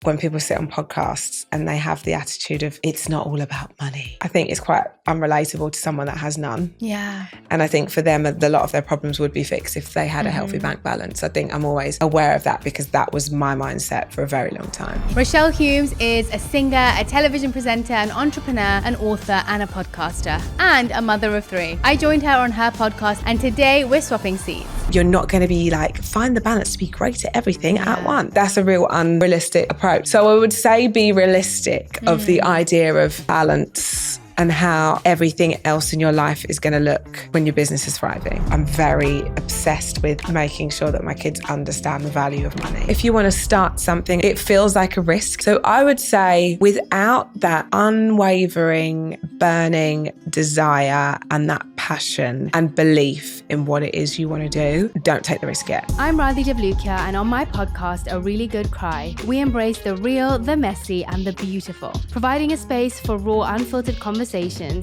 when people sit on podcasts and they have the attitude of it's not all about money. I think it's quite unrelatable to someone that has none. Yeah. And I think for them, a lot of their problems would be fixed if they had a healthy bank balance. I think I'm always aware of that because that was my mindset for a very long time. Rochelle Humes is a singer, a television presenter, an entrepreneur, an author, and a podcaster, and a mother of 3. I joined her on her podcast, and today we're swapping seats. You're not going to be like, find the balance to be great at everything at once. That's a real unrealistic approach. So I would say be realistic of the idea of balance and how everything else in your life is going to look when your business is thriving. I'm very obsessed with making sure that my kids understand the value of money. If you want to start something, it feels like a risk. So I would say without that unwavering, burning desire and that passion and belief in what it is you want to do, don't take the risk yet. I'm Radhi, and on my podcast, A Really Good Cry, we embrace the real, the messy, and the beautiful, providing a space for raw, unfiltered conversations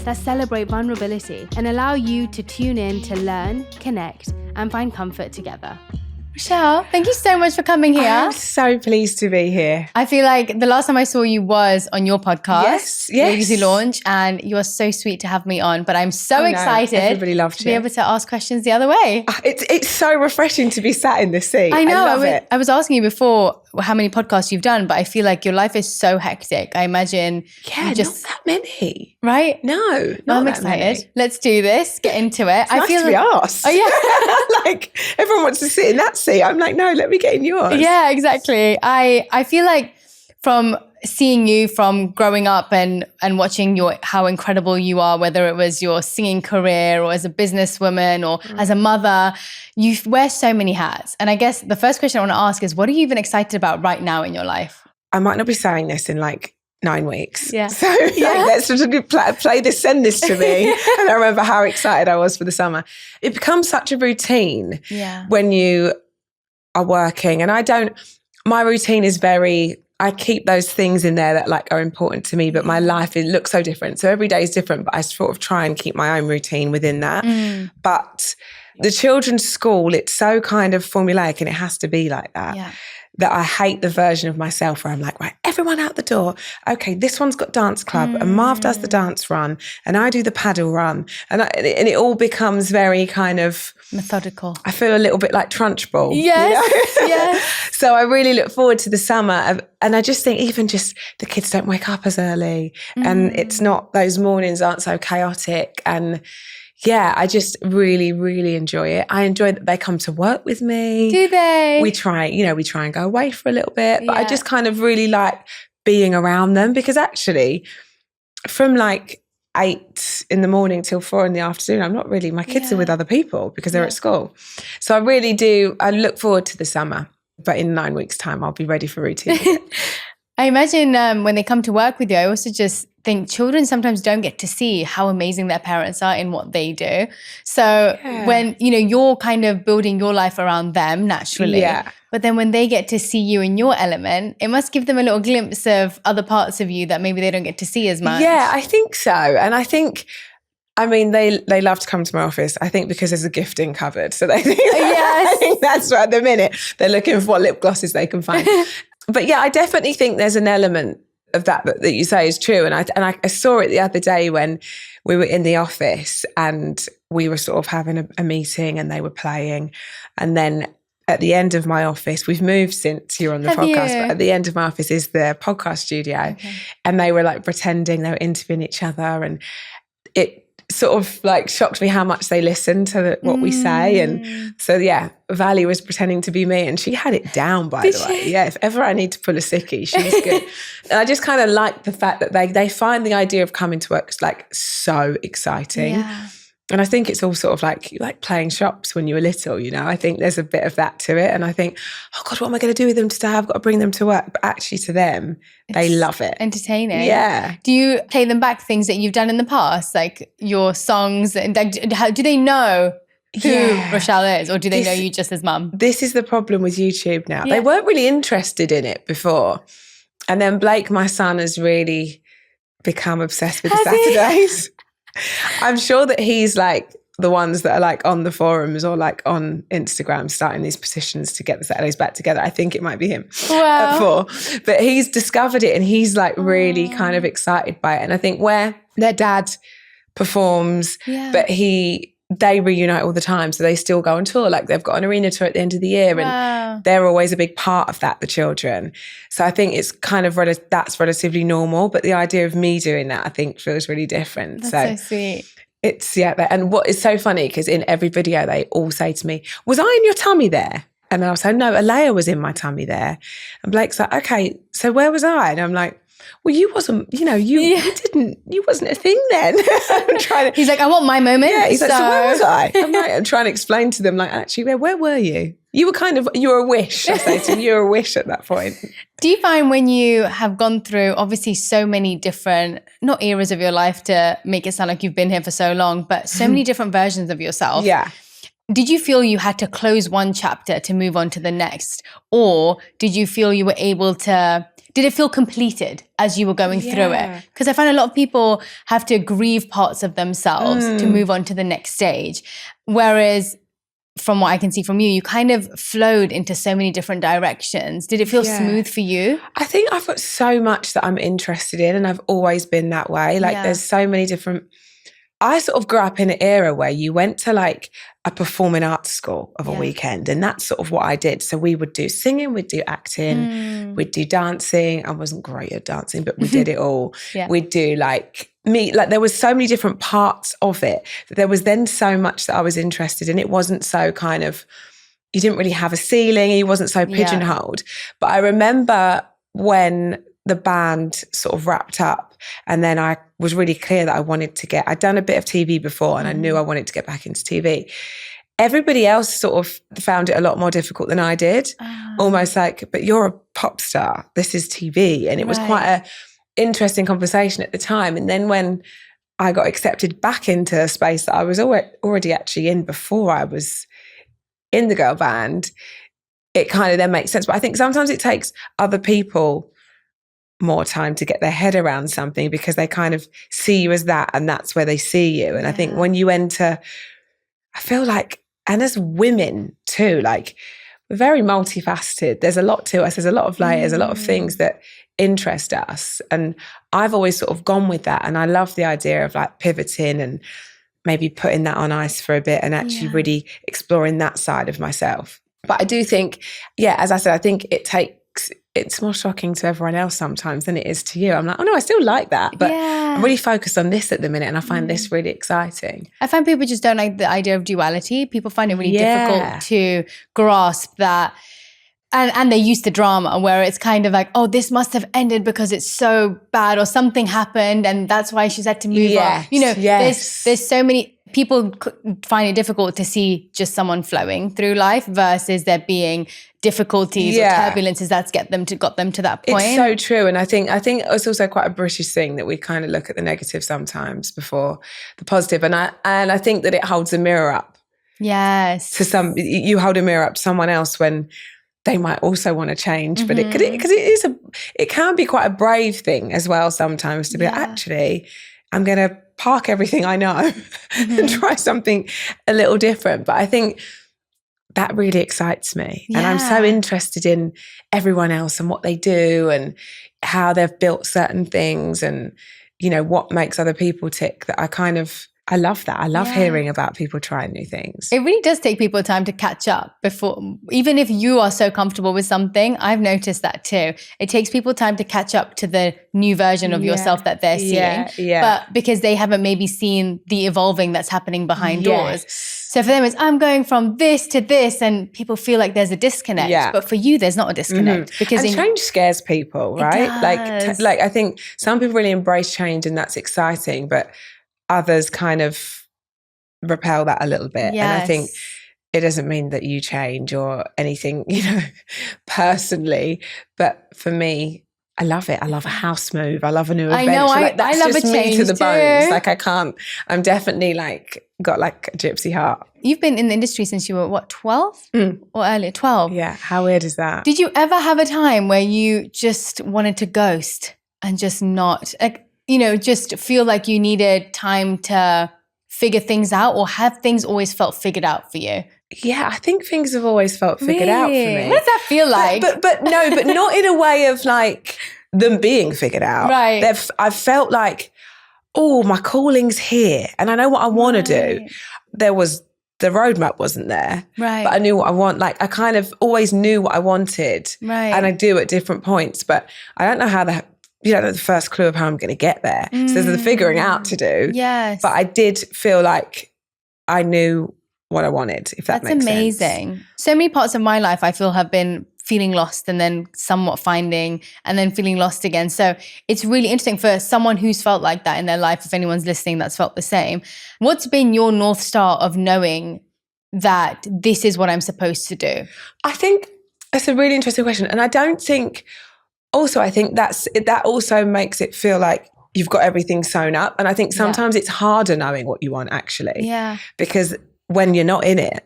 that celebrate vulnerability and allow you to tune in to learn, connect, and find comfort together. Rochelle, thank you so much for coming here. I'm so pleased to be here. I feel like the last time I saw you was on your podcast, Yes. Easy Launch, and you are so sweet to have me on. But I'm so excited everybody loved to be able to ask questions the other way. It's so refreshing to be sat in this seat. I know. I love it. I was asking you before how many podcasts you've done, but I feel like your life is so hectic. I imagine Yeah, not that many. Right? No, Well, I'm that excited. many. Let's do this. Get into it. It's nice to be asked. Oh, yeah. Like everyone wants to sit in that seat. I'm like, no, let me get in yours. Yeah, exactly. I feel like from seeing you from growing up and watching how incredible you are, whether it was your singing career or as a businesswoman or as a mother, you wear so many hats. And I guess the first question I want to ask is, what are you even excited about right now in your life? I might not be saying this in like 9 weeks. Yeah. So let's sort of play this, send this to me. And I remember how excited I was for the summer. It becomes such a routine when you are working. And my routine is I keep those things in there that like are important to me, but my life, it looks so different. So every day is different, but I sort of try and keep my own routine within that. But the children's school, it's so kind of formulaic and it has to be like that. Yeah. That I hate the version of myself where I'm like, right, everyone out the door. Okay, this one's got dance club and Marv does the dance run and I do the paddle run. And it all becomes very kind of methodical. I feel a little bit like Trunchbull. Yes, you know? yes. So I really look forward to the summer. And I just think even just the kids don't wake up as early and it's not, those mornings aren't so chaotic. And yeah, I just really, really enjoy it. I enjoy that they come to work with me. Do they? We try and go away for a little bit, but I just kind of really like being around them because actually from like 8 in the morning till 4 in the afternoon, I'm not really, my kids are with other people because they're at school. So I really do, I look forward to the summer, but in 9 weeks' time, I'll be ready for routine. I imagine when they come to work with you, I also just think children sometimes don't get to see how amazing their parents are in what they do. So when, you're kind of building your life around them naturally, but then when they get to see you in your element, it must give them a little glimpse of other parts of you that maybe they don't get to see as much. Yeah, I think so. And I think, they love to come to my office, I think because there's a gifting cupboard. So they think, I think that's right at the minute. They're looking for what lip glosses they can find. But yeah, I definitely think there's an element of that you say is true. And I saw it the other day when we were in the office and we were sort of having a meeting and they were playing. And then at the end of my office, we've moved since you're on the podcast, but at the end of my office is the podcast studio. Okay. And they were like pretending they were interviewing each other. And it sort of like shocked me how much they listen to what we say. And so, yeah, Valley was pretending to be me and she had it down, by the way. Yeah, if ever I need to pull a sickie, she's good. And I just kind of like the fact that they find the idea of coming to work like so exciting. Yeah. And I think it's all sort of like playing shops when you were little, I think there's a bit of that to it. And I think, oh God, what am I going to do with them today? I've got to bring them to work. But actually to them, they love it. Entertaining. Yeah. Do you play them back things that you've done in the past? Like your songs? And do they know who Rochelle is? Or do they know you just as mum? This is the problem with YouTube now. Yeah. They weren't really interested in it before. And then Blake, my son, has really become obsessed with the Saturdays. I'm sure that he's like the ones that are like on the forums or like on Instagram starting these petitions to get the Saturdays back together. I think it might be him at 4. But he's discovered it and he's like really kind of excited by it. And I think where their dad performs, but they reunite all the time. So they still go on tour. Like they've got an arena tour at the end of the year and they're always a big part of that, the children. So I think it's kind of, that's relatively normal. But the idea of me doing that, I think feels really different. That's so sweet. It's, and what is so funny, because in every video they all say to me, was I in your tummy there? And I'll say, no, Alea was in my tummy there. And Blake's like, okay, so where was I? And I'm like, well, you wasn't, you wasn't a thing then. He's like, I want my moment. Yeah, he's like, so where was I? I'm trying to explain to them, like, actually, where were you? You were a wish, I say to them, you were a wish at that point. Do you find when you have gone through, obviously, so many different, not eras of your life to make it sound like you've been here for so long, but so many different versions of yourself? Yeah. Did you feel you had to close one chapter to move on to the next? Or did you feel you were able to... Did it feel completed as you were going through it? Because I find a lot of people have to grieve parts of themselves to move on to the next stage. Whereas from what I can see from you, you kind of flowed into so many different directions. Did it feel smooth for you? I think I've got so much that I'm interested in and I've always been that way. Like there's so many different... I sort of grew up in an era where you went to like a performing arts school of a weekend, and that's sort of what I did. So we would do singing, we'd do acting, we'd do dancing. I wasn't great at dancing, but we did it all. We'd do like there was so many different parts of it. There was then so much that I was interested in. It wasn't so kind of, you didn't really have a ceiling, you wasn't so pigeonholed. But I remember when the band sort of wrapped up and then I was really clear that I wanted to I'd done a bit of TV before and I knew I wanted to get back into TV. Everybody else sort of found it a lot more difficult than I did. Almost like, but you're a pop star, this is TV. And it was quite an interesting conversation at the time. And then when I got accepted back into a space that I was already actually in before I was in the girl band, it kind of then makes sense. But I think sometimes it takes other people more time to get their head around something because they kind of see you as that and that's where they see you. And I think when you enter, I feel like, and as women too, like we're very multifaceted. There's a lot to us. There's a lot of layers, a lot of things that interest us. And I've always sort of gone with that. And I love the idea of like pivoting and maybe putting that on ice for a bit and actually really exploring that side of myself. But I do think, as I said, I think it's more shocking to everyone else sometimes than it is to you. I'm like, oh no, I still like that. But I'm really focused on this at the minute and I find this really exciting. I find people just don't like the idea of duality. People find it really difficult to grasp that. And they're used to drama where it's kind of like, oh, this must have ended because it's so bad or something happened and that's why she's had to move on. You know, there's so many... People find it difficult to see just someone flowing through life versus there being difficulties or turbulences that's got them to that point. It's so true. And I think it's also quite a British thing that we kind of look at the negative sometimes before the positive. And I think that it holds a mirror up. Yes. You hold a mirror up to someone else when they might also want to change, but it can be quite a brave thing as well sometimes to be like, actually, I'm going to park everything I know and try something a little different. But I think that really excites me. And I'm so interested in everyone else and what they do and how they've built certain things and, you know, what makes other people tick that I love that. I love hearing about people trying new things. It really does take people time to catch up before, even if you are so comfortable with something, I've noticed that too. It takes people time to catch up to the new version of yourself that they're seeing. But because they haven't maybe seen the evolving that's happening behind doors. So for them, it's, I'm going from this to this and people feel like there's a disconnect. But for you, there's not a disconnect. Because change scares people, right? Like I think some people really embrace change and that's exciting, but others kind of repel that a little bit. And I think it doesn't mean that you change or anything, you know, personally. But for me, I love it. I love a house move. I love a new adventure. I know, that's I love just a change me to the bones. Like I'm definitely got like a gypsy heart. You've been in the industry since you were, what, 12? Or earlier, 12? Yeah, how weird is that? Did you ever have a time where you just wanted to ghost and just not, like, you know, just feel like you needed time to figure things out, or have things always felt figured out for you? Yeah, I think things have always felt figured out for me. What does that feel like? But not in a way of like them being figured out. Right. I've felt like, oh, my calling's here and I know what I want to do. The roadmap wasn't there, right? But I knew what I want. Like I kind of always knew what I wanted, right? And I do at different points, but I don't know how you don't know the first clue of how I'm going to get there. So there's the figuring out to do. Yes. But I did feel like I knew what I wanted, if that makes sense. That's amazing. So many parts of my life I feel have been feeling lost and then somewhat finding and then feeling lost again. So it's really interesting for someone who's felt like that in their life, if anyone's listening that's felt the same. What's been your North Star of knowing that this is what I'm supposed to do? I think that's a really interesting question. And I think that also makes it feel like you've got everything sewn up. And I think sometimes it's harder knowing what you want actually. Yeah. Because when you're not in it,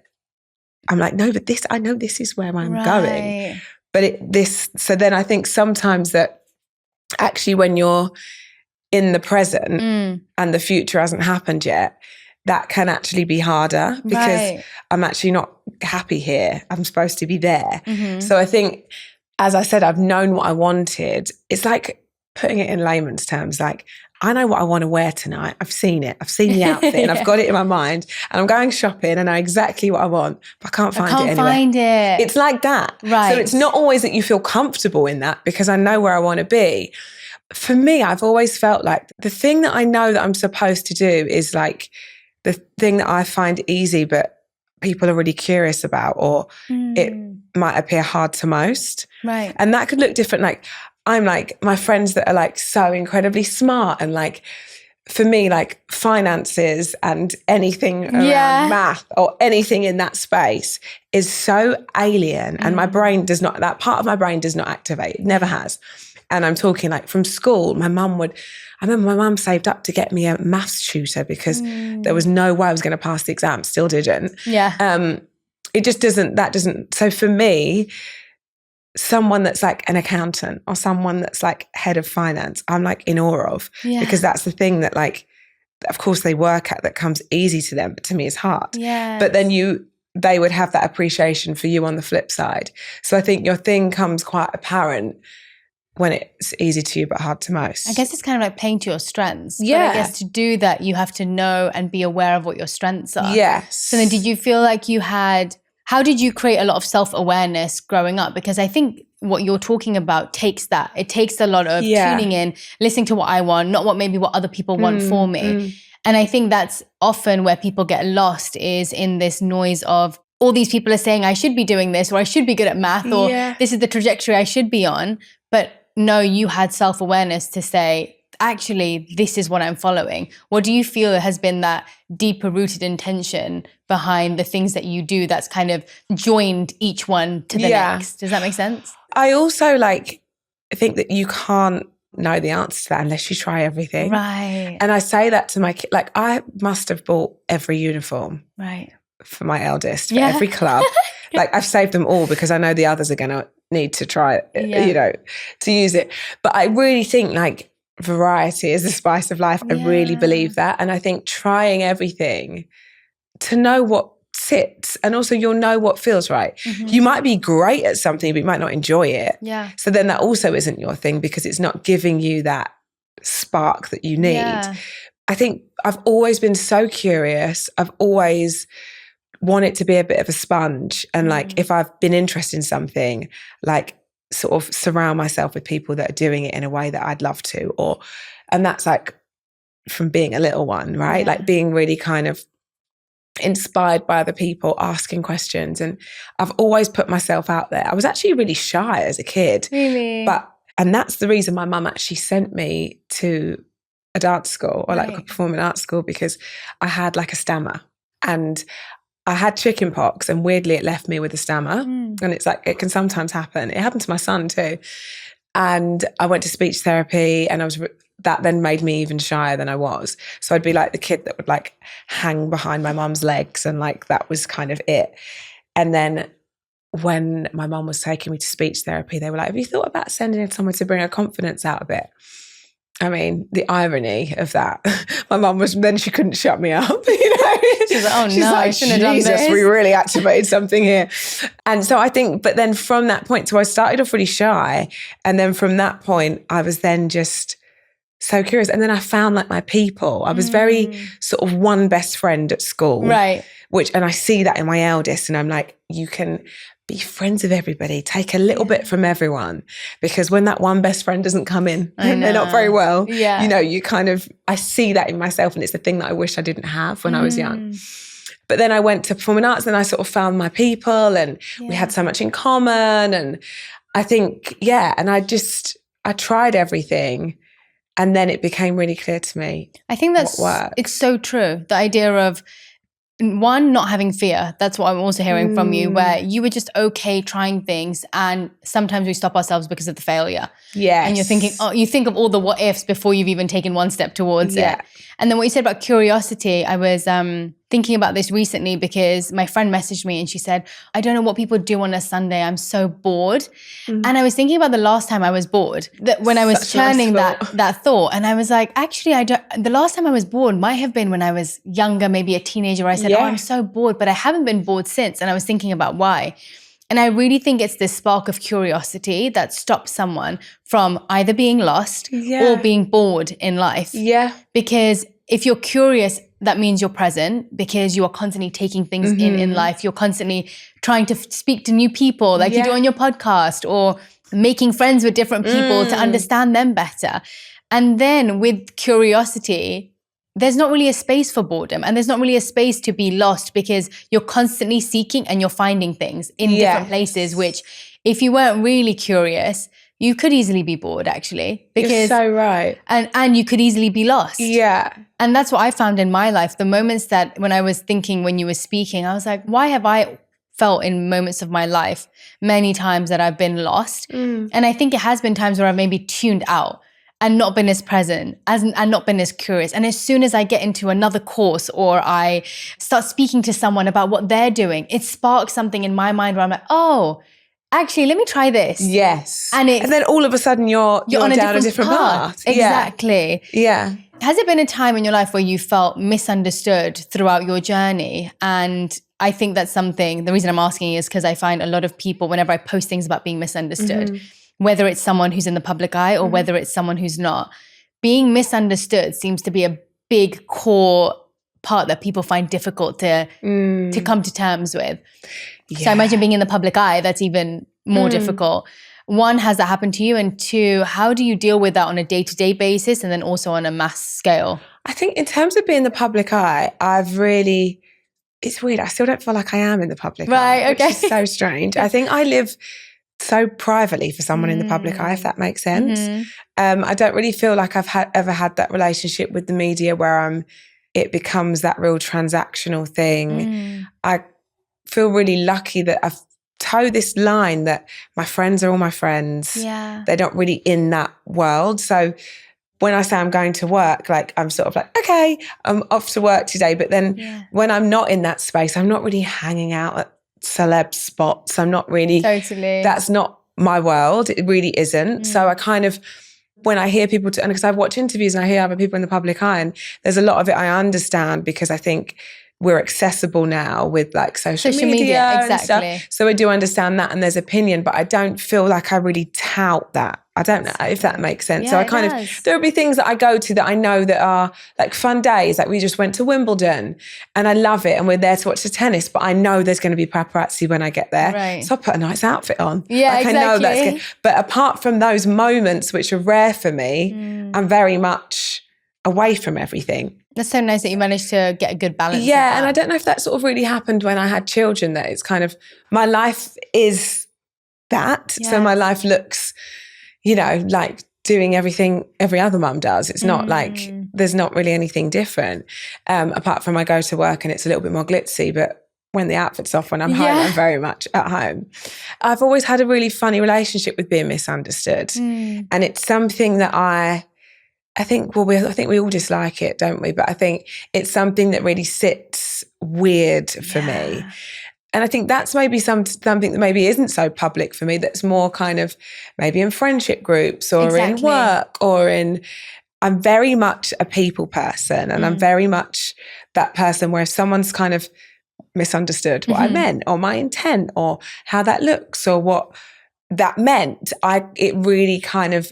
I'm like, no, but I know this is where I'm going. But so then I think sometimes that actually when you're in the present and the future hasn't happened yet, that can actually be harder because I'm actually not happy here. I'm supposed to be there. Mm-hmm. So I think, as I said, I've known what I wanted. It's like putting it in layman's terms, like, I know what I want to wear tonight. I've seen it. I've seen the outfit and I've got it in my mind and I'm going shopping and I know exactly what I want, but I can't find it anywhere. It's like that. Right. So it's not always that you feel comfortable in that because I know where I want to be. For me, I've always felt like the thing that I know that I'm supposed to do is like the thing that I find easy, but people are really curious about, or it might appear hard to most. Right. And that could look different. Like, I'm like, my friends that are like so incredibly smart and like, for me, like finances and anything around math or anything in that space is so alien. And my brain that part of my brain does not activate. It never has. And I'm talking like from school, I remember my mum saved up to get me a maths tutor because there was no way I was going to pass the exam, still didn't. Yeah. It just doesn't. So for me, someone that's like an accountant or someone that's like head of finance, I'm like in awe of because that's the thing that like, of course they work at that comes easy to them, but to me it's hard. But then they would have that appreciation for you on the flip side. So I think your thing comes quite apparent when it's easy to you but hard to most. I guess it's kind of like playing to your strengths. Yeah. But I guess to do that, you have to know and be aware of what your strengths are. Yes. So then did you feel like how did you create a lot of self-awareness growing up? Because I think what you're talking about takes that. It takes a lot of tuning in, listening to what I want, not what other people want for me. And I think that's often where people get lost is in this noise of all these people are saying I should be doing this or I should be good at math or this is the trajectory I should be on. But no, you had self-awareness to say, actually, this is what I'm following. What do you feel has been that deeper rooted intention behind the things that you do that's kind of joined each one to the next? Does that make sense? I also think that you can't know the answer to that unless you try everything. Right. And I say that to my kid, like I must have bought every uniform. Right. For my eldest, for every club. Like I've saved them all because I know the others are going to need to try it, to use it. But I really think like variety is the spice of life. I really believe that. And I think trying everything to know what sits and also you'll know what feels right. You might be great at something, but you might not enjoy it. Yeah. So then that also isn't your thing because it's not giving you that spark that you need. Yeah. I think I've always been so curious. I've always want it to be a bit of a sponge. And like, if I've been interested in something, like sort of surround myself with people that are doing it in a way that I'd love to, and that's like from being a little one, right? Like being really kind of inspired by other people, asking questions. And I've always put myself out there. I was actually really shy as a kid. Really? And that's the reason my mum actually sent me to a dance school or like a performing arts school because I had like a stammer and I had chicken pox and weirdly it left me with a stammer. And it's like, it can sometimes happen. It happened to my son too. And I went to speech therapy and that then made me even shyer than I was. So I'd be like the kid that would like hang behind my mum's legs and like that was kind of it. And then when my mum was taking me to speech therapy, they were like, have you thought about sending her somewhere to bring her confidence out a bit? I mean, the irony of that. My mum she couldn't shut me up. She's like, oh She's no, like, I shouldn't have done Jesus, this. we really activated something here. And so I think, but then from that point, so I started off really shy. And then from that point, I was then just so curious. And then I found like my people. I was very sort of one best friend at school. Right. And I see that in my eldest. And I'm like, you can be friends with everybody, take a little bit from everyone, because when that one best friend doesn't come in, they're not very well. Yeah. You kind of, I see that in myself, and it's the thing that I wish I didn't have when I was young. But then I went to performing arts and I sort of found my people, and we had so much in common. And I think, and I tried everything. And then it became really clear to me. I think it's so true. The idea of, one, not having fear. That's what I'm also hearing from you, where you were just okay trying things, and sometimes we stop ourselves because of the failure. Yeah. And you're thinking, you think of all the what ifs before you've even taken one step towards it. And then what you said about curiosity, I was thinking about this recently because my friend messaged me and she said, I don't know what people do on a Sunday. I'm so bored. And I was thinking about the last time I was bored, that when I was churning that thought. And I was like, actually, the last time I was bored might have been when I was younger, maybe a teenager, where I said, I'm so bored, but I haven't been bored since. And I was thinking about why. And I really think it's this spark of curiosity that stops someone from either being lost or being bored in life. Yeah. Because if you're curious, that means you're present, because you are constantly taking things in life. You're constantly trying to speak to new people like you do on your podcast, or making friends with different people to understand them better. And then with curiosity, there's not really a space for boredom, and there's not really a space to be lost, because you're constantly seeking and you're finding things in different places, which if you weren't really curious, you could easily be bored, actually. Because, you're so right. And you could easily be lost. Yeah. And that's what I found in my life. The moments that when I was thinking, when you were speaking, I was like, why have I felt in moments of my life many times that I've been lost? And I think it has been times where I've maybe tuned out and not been as present and not been as curious. And as soon as I get into another course, or I start speaking to someone about what they're doing, it sparks something in my mind where I'm like, oh, actually, let me try this. Yes. And then all of a sudden you're down a different path. Exactly. Yeah. Has it been a time in your life where you felt misunderstood throughout your journey? And I think that's something, the reason I'm asking is because I find a lot of people, whenever I post things about being misunderstood, whether it's someone who's in the public eye or whether it's someone who's not, being misunderstood seems to be a big core part that people find difficult to come to terms with. So I imagine being in the public eye, that's even more difficult. One, has that happened to you? And two, how do you deal with that on a day-to-day basis, and then also on a mass scale? I think in terms of being in the public eye, it's weird. I still don't feel like I am in the public eye, which is so strange. I think I live so privately for someone in the public eye, if that makes sense. I don't really feel like I've ever had that relationship with the media where it becomes that real transactional thing. I feel really lucky that I've toe this line that my friends are all my friends. Yeah. They're not really in that world. So when I say I'm going to work, like I'm sort of like, okay, I'm off to work today. But then when I'm not in that space, I'm not really hanging out at celeb spots. I'm not really, that's not my world. It really isn't. So I kind of, when I hear people, and because I've watched interviews and I hear other people in the public eye, and there's a lot of it I understand, because I think we're accessible now with like social media and stuff. So I do understand that, and there's opinion, but I don't feel like I really tout that. I don't know if that makes sense. So I kind of, there'll be things that I go to that I know that are like fun days. Like we just went to Wimbledon and I love it, and we're there to watch the tennis, but I know there's going to be paparazzi when I get there. Right. So I put a nice outfit on. Yeah, like, exactly. I know that's good. But apart from those moments, which are rare for me, I'm very much away from everything. That's so nice that you managed to get a good balance. Yeah, and I don't know if that sort of really happened when I had children, that it's kind of, my life is that. Yeah. So my life looks, like doing everything every other mum does. It's not like, there's not really anything different, apart from I go to work and it's a little bit more glitzy, but when the outfit's off, when I'm home, I'm very much at home. I've always had a really funny relationship with being misunderstood. And it's something that I think we all dislike it, don't we? But I think it's something that really sits weird for me. And I think that's maybe something that maybe isn't so public for me, that's more kind of maybe in friendship groups or in work or in I'm very much a people person, and I'm very much that person where if someone's kind of misunderstood what I meant or my intent or how that looks or what that meant, it really kind of,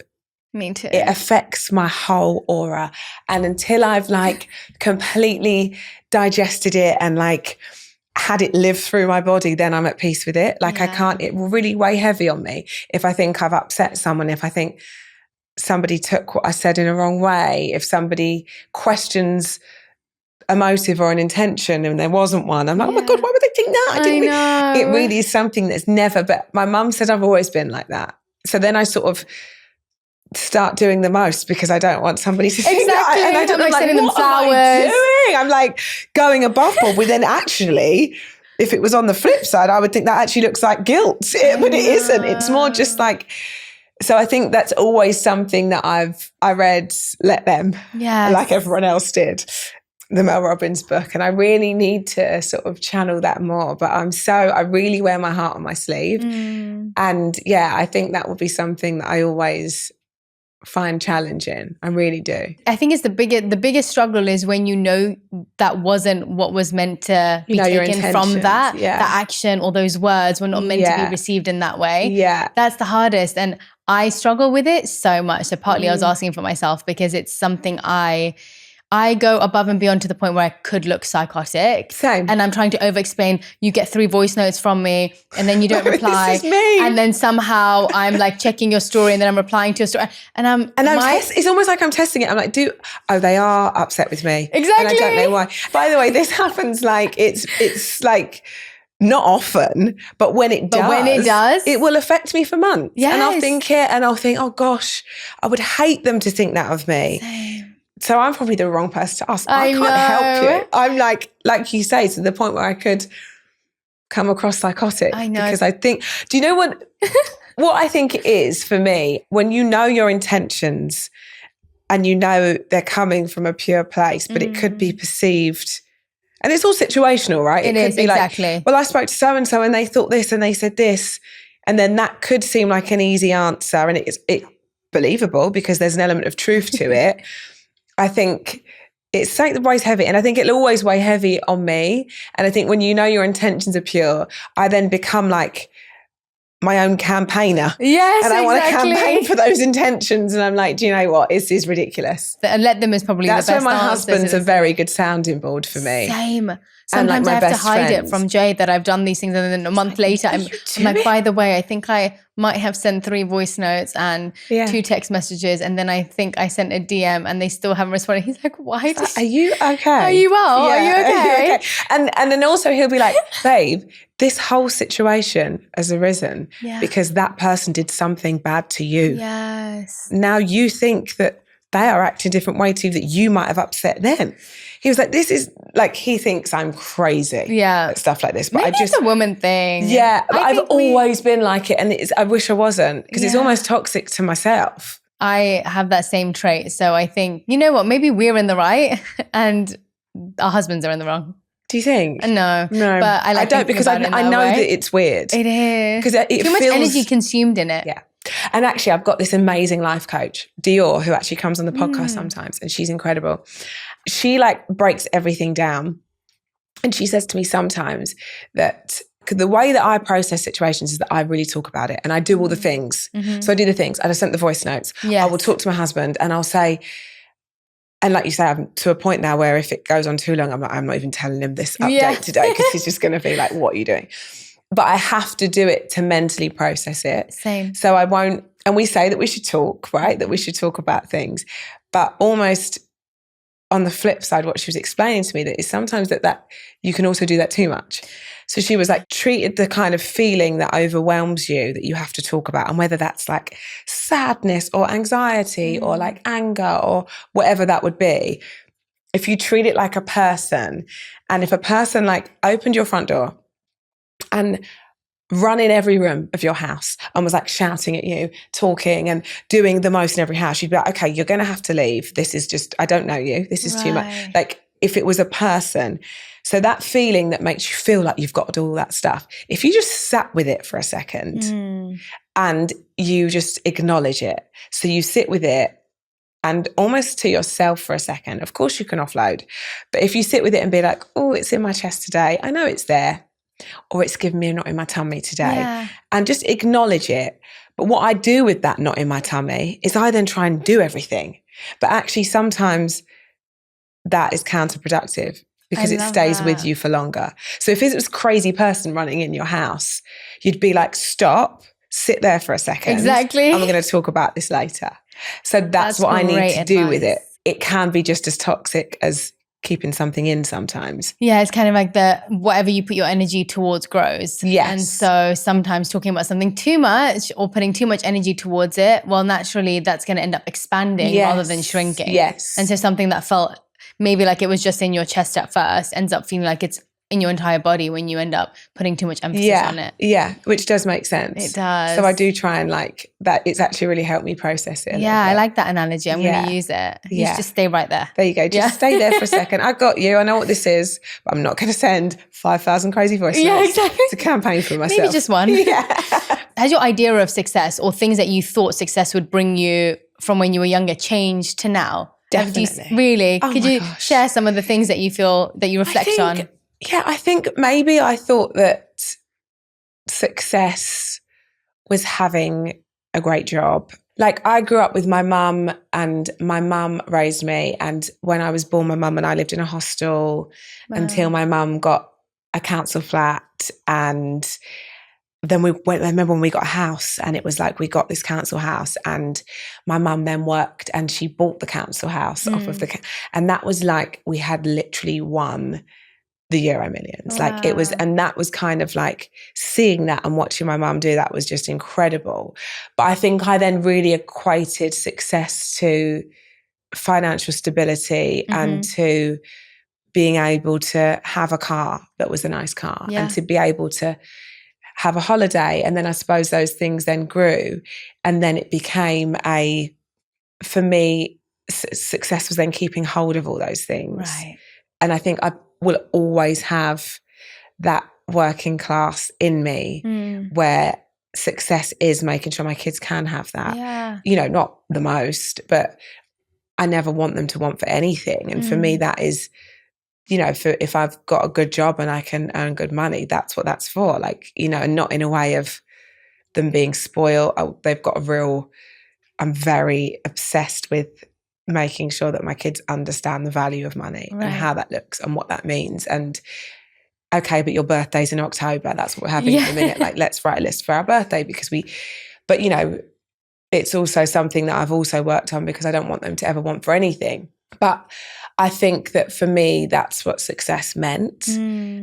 me too. It affects my whole aura. And until I've like completely digested it and like had it live through my body, then I'm at peace with it. Like I can't, it will really weigh heavy on me if I think I've upset someone, if I think somebody took what I said in a wrong way, if somebody questions a motive or an intention and there wasn't one, I'm like, oh my God, why would they think that? I know. It really is something that's never, but my mum said I've always been like that. So then I sort of start doing the most because I don't want somebody to think that. And I don't know, like, what am I doing? I'm like going above board. But then actually, if it was on the flip side, I would think that actually looks like guilt, but it isn't. It's more just like, so I think that's always something that I read, Let Them, like everyone else did, the Mel Robbins book. And I really need to sort of channel that more. But I really wear my heart on my sleeve. And yeah, I think that will be something that I always find challenging. I really do. I think it's the biggest struggle is when you know that wasn't what was meant to be taken from that action or those words were not meant to be received in that way. Yeah. That's the hardest. And I struggle with it so much. So partly I was asking for myself because it's something I go above and beyond to the point where I could look psychotic. Same. And I'm trying to over-explain. You get 3 voice notes from me and then you don't reply. This is me. And then somehow I'm like checking your story and then I'm replying to your story. It's almost like I'm testing it. I'm like, they are upset with me. Exactly. And I don't know why. By the way, this happens like, it's like, not often, but when it does, it will affect me for months. Yes. And I'll think it and I'll think, oh gosh, I would hate them to think that of me. Same. So I'm probably the wrong person to ask. I can't help you. I'm like you say, to the point where I could come across psychotic. I know. Because I think, do you know what I think it is for me? When you know your intentions and you know they're coming from a pure place, but it could be perceived, and it's all situational, right? It could is, be exactly. like, well, I spoke to so-and-so and they thought this and they said this. And then that could seem like an easy answer and it's believable because there's an element of truth to it. I think it's something that weighs heavy, and I think it'll always weigh heavy on me. And I think when you know your intentions are pure, I then become like my own campaigner. Yes, and I want to campaign for those intentions. And I'm like, do you know what? This is ridiculous. And Let Them is probably the best That's why my answer, husband's a very good sounding board for me. Same. Sometimes I have to hide it from Jade that I've done these things, and then a month later I'm like, by the way, I think I might have sent 3 voice notes and 2 text messages, and then I think I sent a DM and they still haven't responded. He's like, why? Are you okay? Are you well? Yeah. Are you okay? And then also he'll be like, babe, this whole situation has arisen because that person did something bad to you. Yes. Now you think that they are acting a different way to you, that you might have upset them. He was like, this is like, he thinks I'm crazy. Yeah. At stuff like this. But maybe it's a woman thing. Yeah. But I've always been like it. And I wish I wasn't, because it's almost toxic to myself. I have that same trait. So I think, you know what, maybe we're in the right and our husbands are in the wrong. Do you think? No. But I don't, because I know that it's weird. It is. Because it too much energy consumed in it. Yeah. And actually, I've got this amazing life coach, Dior, who actually comes on the podcast sometimes, and she's incredible. She like breaks everything down. And she says to me sometimes that the way that I process situations is that I really talk about it and I do all the things. So I do the things. I just sent the voice notes. Yes. I will talk to my husband and I'll say, and like you say, I'm to a point now where if it goes on too long, I'm not even telling him this update today, because he's just going to be like, what are you doing? But I have to do it to mentally process it. Same. So I won't, and we say that we should talk, right? That we should talk about things. But almost on the flip side, what she was explaining to me, that is sometimes that you can also do that too much. So she was like, treated the kind of feeling that overwhelms you that you have to talk about, and whether that's like sadness or anxiety or like anger or whatever that would be. If you treat it like a person, and if a person like opened your front door and run in every room of your house and was like shouting at you, talking and doing the most in every house, you'd be like, okay, you're going to have to leave. This is just, I don't know you. This is too much. Like if it was a person. So that feeling that makes you feel like you've got to do all that stuff, if you just sat with it for a second and you just acknowledge it. So you sit with it and almost to yourself for a second. Of course you can offload, but if you sit with it and be like, oh, it's in my chest today, I know it's there, or it's giving me a knot in my tummy today, and just acknowledge it. But what I do with that knot in my tummy is I then try and do everything. But actually sometimes that is counterproductive because it stays with you for longer. So if it was a crazy person running in your house, you'd be like, stop, sit there for a second. Exactly. And we're going to talk about this later. So that's what I need to do with it. It can be just as toxic as keeping something in sometimes. Yeah, it's kind of like whatever you put your energy towards grows. Yes. And so sometimes talking about something too much or putting too much energy towards it, well, naturally that's going to end up expanding rather than shrinking. Yes. And so something that felt maybe like it was just in your chest at first ends up feeling like it's in your entire body when you end up putting too much emphasis on it. Yeah, which does make sense. It does. So I do try and like that. It's actually really helped me process it. I like that analogy. I'm going to use it. You just stay right there. There you go. Just stay there for a second. I got you. I know what this is, but I'm not going to send 5,000 crazy voice notes. Yeah, exactly. It's a campaign for myself. Maybe just one. Yeah. Has your idea of success or things that you thought success would bring you from when you were younger changed to now? Definitely. Really? Oh Could you share some of the things that you feel that you reflect on? Yeah, I think maybe I thought that success was having a great job. Like I grew up with my mum and my mum raised me. And when I was born, my mum and I lived in a hostel until my mum got a council flat. And then I remember when we got a house and it was like we got this council house and my mum then worked and she bought the council house off of and that was like we had literally won the Euro Millions. Wow. Like it was, and that was kind of like seeing that and watching my mum do that was just incredible. But I think I then really equated success to financial stability and to being able to have a car that was a nice car and to be able to have a holiday. And then I suppose those things then grew and then it became for me, success was then keeping hold of all those things. Right. And I think I will always have that working class in me where success is making sure my kids can have that. Yeah. You know, not the most, but I never want them to want for anything. And for me, that is, you know, if I've got a good job and I can earn good money, that's what that's for. Like, you know, and not in a way of them being spoiled. They've got I'm very obsessed with making sure that my kids understand the value of money and how that looks and what that means. And okay, but your birthday's in October. That's what we're having in a minute. Like, let's write a list for our birthday but you know, it's also something that I've also worked on because I don't want them to ever want for anything. But I think that for me, that's what success meant.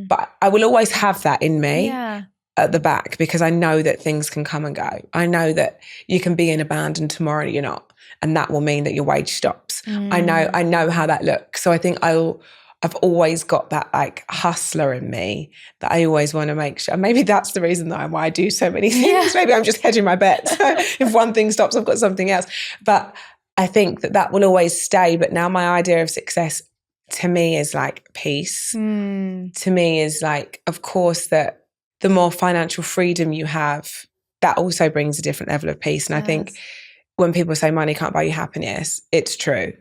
But I will always have that in me at the back because I know that things can come and go. I know that you can be in a band and tomorrow you're not. And that will mean that your wage stops. I know how that looks. So I think I've always got that like hustler in me that I always want to make sure. Maybe that's the reason why I do so many things. Yeah. Maybe I'm just hedging my bets. If one thing stops, I've got something else. But I think that will always stay. But now my idea of success to me is like peace. To me is like, of course, that the more financial freedom you have, that also brings a different level of peace. And I think when people say money can't buy you happiness, it's true,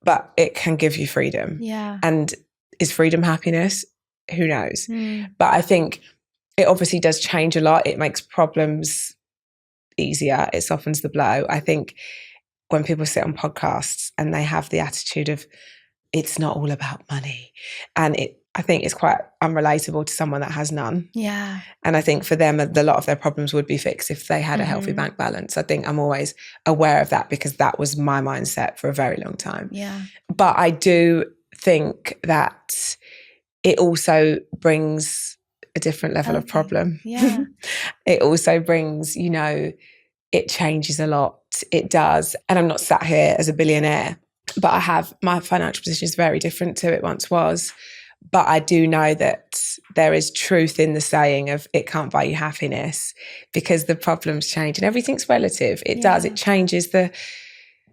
but it can give you freedom. Yeah. And is freedom happiness? Who knows? But I think it obviously does change a lot. It makes problems easier. It softens the blow. I think when people sit on podcasts and they have the attitude of it's not all about money, and I think it's quite unrelatable to someone that has none. Yeah. And I think for them, a lot of their problems would be fixed if they had a healthy bank balance. I think I'm always aware of that because that was my mindset for a very long time. Yeah. But I do think that it also brings a different level of problem. Yeah. It also brings, you know, it changes a lot. It does. And I'm not sat here as a billionaire, but my financial position is very different to it once was. But I do know that there is truth in the saying of it can't buy you happiness because the problems change and everything's relative. It does. It changes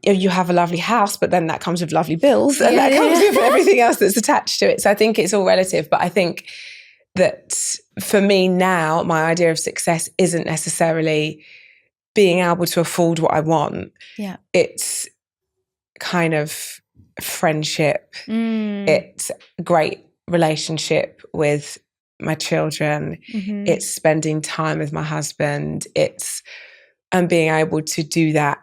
you have a lovely house, but then that comes with lovely bills and that comes with everything else that's attached to it. So I think it's all relative. But I think that for me now, my idea of success isn't necessarily being able to afford what I want. Yeah. It's kind of friendship. It's a great relationship with my children. It's spending time with my husband. It's being able to do that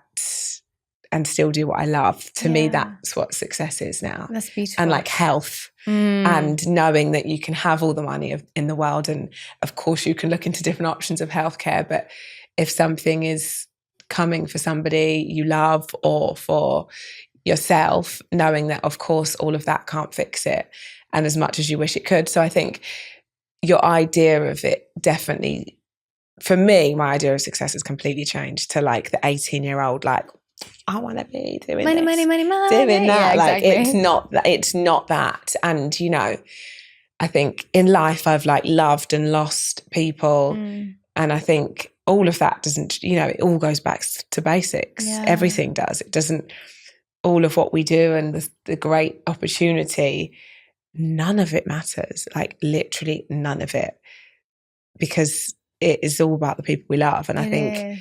and still do what I love. To me, that's what success is now. That's beautiful. And like health and knowing that you can have all the money in the world. And of course you can look into different options of healthcare, but if something is coming for somebody you love or for yourself, knowing that of course all of that can't fix it, and as much as you wish it could. So I think your idea of it definitely, for me, my idea of success has completely changed to like the 18-year-old, like, I want to be doing money, this, money, money, money. doing that. Yeah, like exactly. it's not that. And you know, I think in life I've like loved and lost people, and I think all of that doesn't, you know, it all goes back to basics. Everything does. It doesn't. All of what we do and the great opportunity, none of it matters. Like literally none of it, because it is all about the people we love. And I think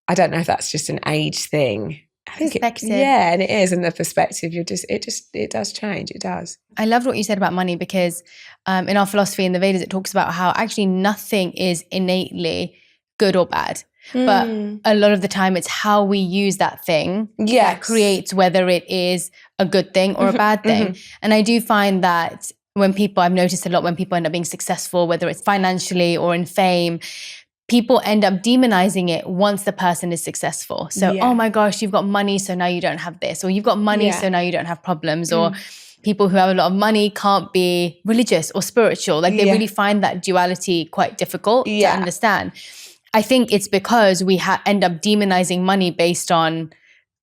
I don't know if that's just an age thing. I think perspective. And it is. And the perspective, it does change. It does. I loved what you said about money, because in our philosophy in the Vedas, it talks about how actually nothing is innately good or bad. But a lot of the time it's how we use that thing that creates whether it is a good thing or a bad thing. And I do find that I've noticed a lot when people end up being successful, whether it's financially or in fame, people end up demonizing it once the person is successful. So, oh my gosh, you've got money, so now you don't have this. Or you've got money, so now you don't have problems. Or people who have a lot of money can't be religious or spiritual. Like they really find that duality quite difficult to understand. I think it's because we end up demonizing money based on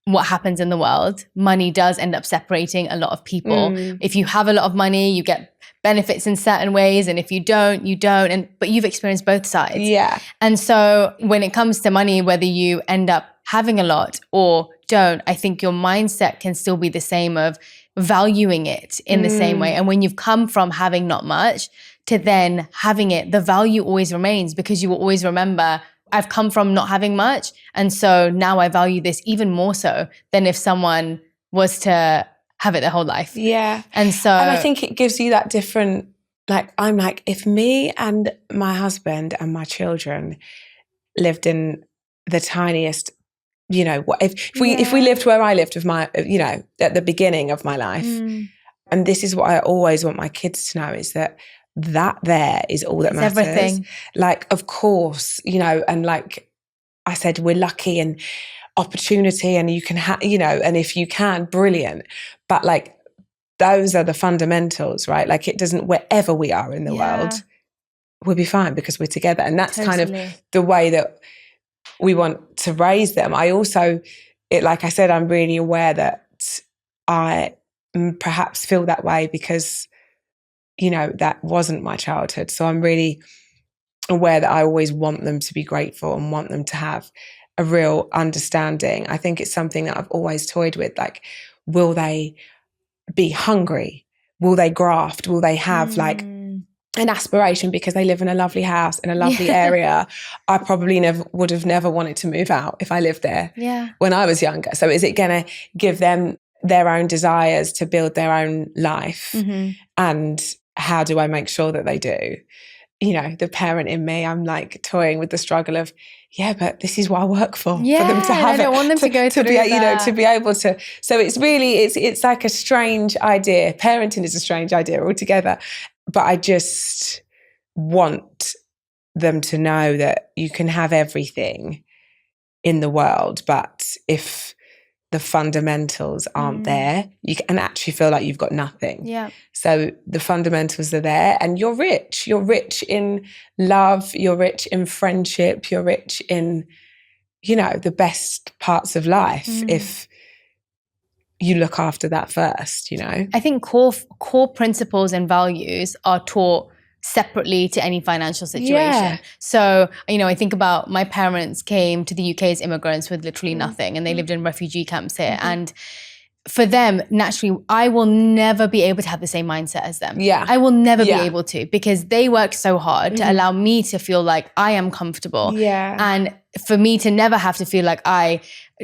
what happens in the world. Money does end up separating a lot of people. If you have a lot of money, you get benefits in certain ways. And if you don't, you don't. But you've experienced both sides. Yeah. And so when it comes to money, whether you end up having a lot or don't, I think your mindset can still be the same of valuing it in the same way. And when you've come from having not much to then having it, the value always remains, because you will always remember, I've come from not having much. And so now I value this even more so than if someone was to have it their whole life. Yeah. And I think it gives you that different, like, I'm like, if me and my husband and my children lived in the tiniest, you know, if we lived where I lived with my, you know, at the beginning of my life, and this is what I always want my kids to know, is that there is all that matters. Everything. Like, of course, you know, and like I said, we're lucky and opportunity, and you can you know, and if you can, brilliant. But like, those are the fundamentals, right? Like, it doesn't, wherever we are in the world, we'll be fine because we're together. And that's kind of the way that we want to raise them. I also, like I said, I'm really aware that I perhaps feel that way because, you know, that wasn't my childhood. So I'm really aware that I always want them to be grateful and want them to have a real understanding. I think it's something that I've always toyed with. Like, will they be hungry? Will they graft? Will they have like an aspiration because they live in a lovely house in a lovely area? I probably would have never wanted to move out if I lived there when I was younger. So is it going to give them their own desires to build their own life? And how do I make sure that they do? You know, the parent in me, I'm like toying with the struggle of, but this is what I work for them to have I don't want them to go through that. You know, to be able to. So it's really, it's like a strange idea. Parenting is a strange idea altogether. But I just want them to know that you can have everything in the world, but if the fundamentals aren't there, you can actually feel like you've got nothing. Yeah. So the fundamentals are there, and you're rich. You're rich in love. You're rich in friendship. You're rich in, you know, the best parts of life if you look after that first, you know. I think core principles and values are taught separately to any financial situation. So, you know, I think about my parents came to the UK as immigrants with literally nothing, and they lived in refugee camps here. And for them, naturally, I will never be able to have the same mindset as them. Yeah. I will never be able to, because they work so hard to allow me to feel like I am comfortable. Yeah. And for me to never have to feel like I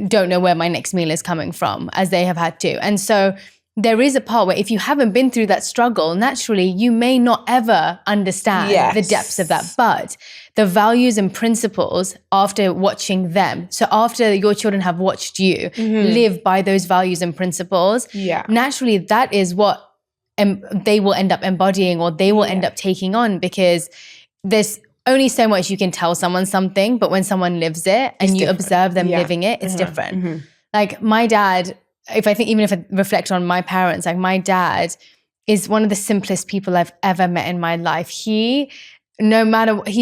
don't know where my next meal is coming from, as they have had to. And so there is a part where if you haven't been through that struggle, naturally, you may not ever understand the depths of that. But the values and principles after watching them, so after your children have watched you live by those values and principles, naturally, that is what they will end up embodying, or they will end up taking on, because there's only so much you can tell someone something, but when someone lives it and you observe them living it, it's different. Like my dad, if I reflect on my parents, like my dad is one of the simplest people I've ever met in my life. He's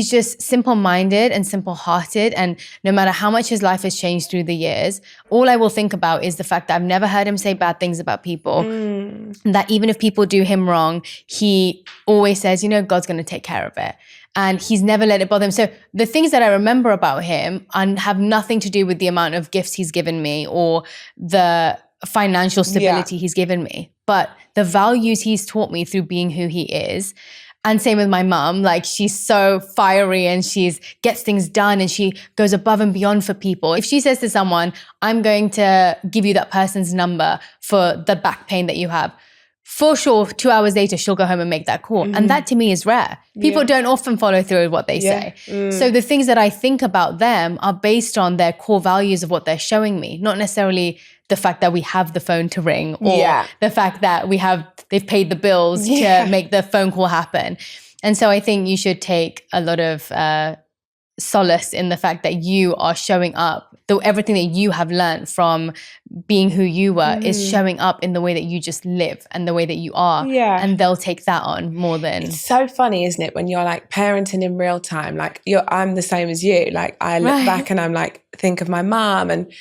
just simple-minded and simple-hearted. And no matter how much his life has changed through the years, all I will think about is the fact that I've never heard him say bad things about people. And that even if people do him wrong, he always says, God's going to take care of it. And he's never let it bother him. So the things that I remember about him have nothing to do with the amount of gifts he's given me or the financial stability he's given me, but the values he's taught me through being who he is. And same with my mum, like she's so fiery and she gets things done and she goes above and beyond for people. If she says to someone, I'm going to give you that person's number for the back pain that you have, for sure, 2 hours later, she'll go home and make that call. And that to me is rare. People don't often follow through with what they say. So the things that I think about them are based on their core values of what they're showing me, not necessarily the fact that we have the phone to ring or the fact that they've paid the bills to make the phone call happen. And so I think you should take a lot of solace in the fact that you are showing up. Everything that you have learned from being who you were is showing up in the way that you just live and the way that you are. Yeah. And they'll take that on more than... It's so funny, isn't it? When you're like parenting in real time, like I'm the same as you. Like I look back and I'm like, think of my mom and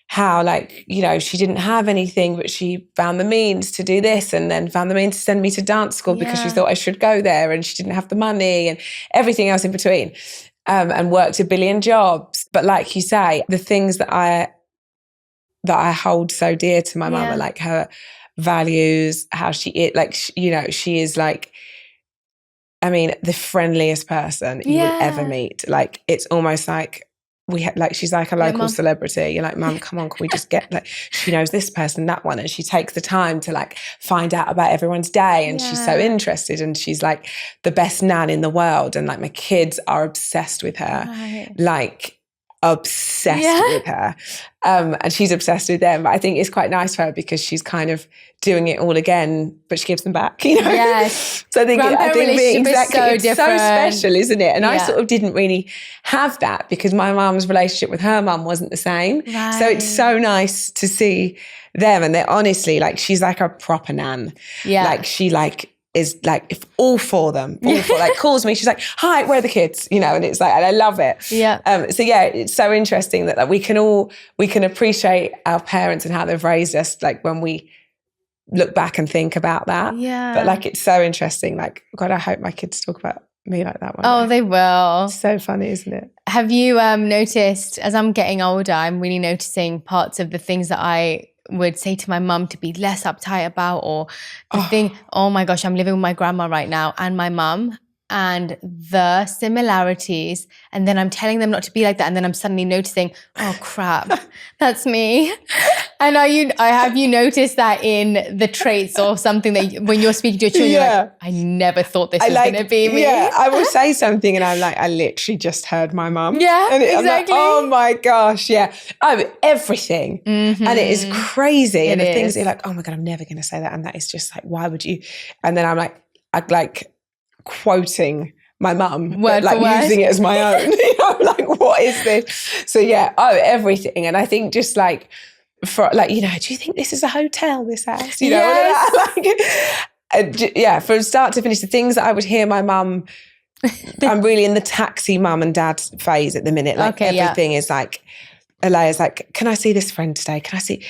how like, she didn't have anything, but she found the means to do this and then found the means to send me to dance school because she thought I should go there, and she didn't have the money and everything else in between. And worked a billion jobs. But like you say, the things that I hold so dear to my mum are like her values, how she is, like, she is like, I mean, the friendliest person you would ever meet. Like, it's almost like she's like a local celebrity. You're like, Mum, come on, can we just get, like, she knows this person, that one. And she takes the time to like find out about everyone's day. And she's so interested. And she's like the best nan in the world. And like my kids are obsessed with her, like obsessed with her. And she's obsessed with them. But I think it's quite nice for her because she's kind of doing it all again, but she gives them back, Yes. So I think being exactly, so it's different. So special, isn't it? And I sort of didn't really have that because my mum's relationship with her mum wasn't the same. Right. So it's so nice to see them. And they're honestly like, she's like a proper nan. Yeah. Like she is like, if all for them, like calls me, she's like, hi, where are the kids? And it's like, and I love it. Yeah. So yeah, it's so interesting that we can appreciate our parents and how they've raised us, like when we look back and think about that. Yeah. But like, it's so interesting. Like, God, I hope my kids talk about me like that one day. They will. It's so funny, isn't it? Have you noticed, as I'm getting older, I'm really noticing parts of the things that I would say to my mum to be less uptight about, or the thing, oh my gosh, I'm living with my grandma right now and my mum, and the similarities, and then I'm telling them not to be like that, and then I'm suddenly noticing, oh crap, that's me. And have you noticed that in the traits or something that when you're speaking to your children, you're like, I never thought this was going to be me. Yeah, I will say something and I'm like, I literally just heard my mum. Yeah, and exactly. I'm like, oh my gosh, yeah. Everything. Mm-hmm. And it is crazy. And the things that you're like, oh my God, I'm never going to say that. And that is just like, why would you? And then I'm like quoting my mum, like using it as my own. Like, what is this? So yeah, everything. And I think just like, for like, do you think this is a hotel, this house? From start to finish, the things that I would hear my mum, I'm really in the taxi mum and dad phase at the minute. Like everything is like, Alea's like, can I see this friend today? Can I see?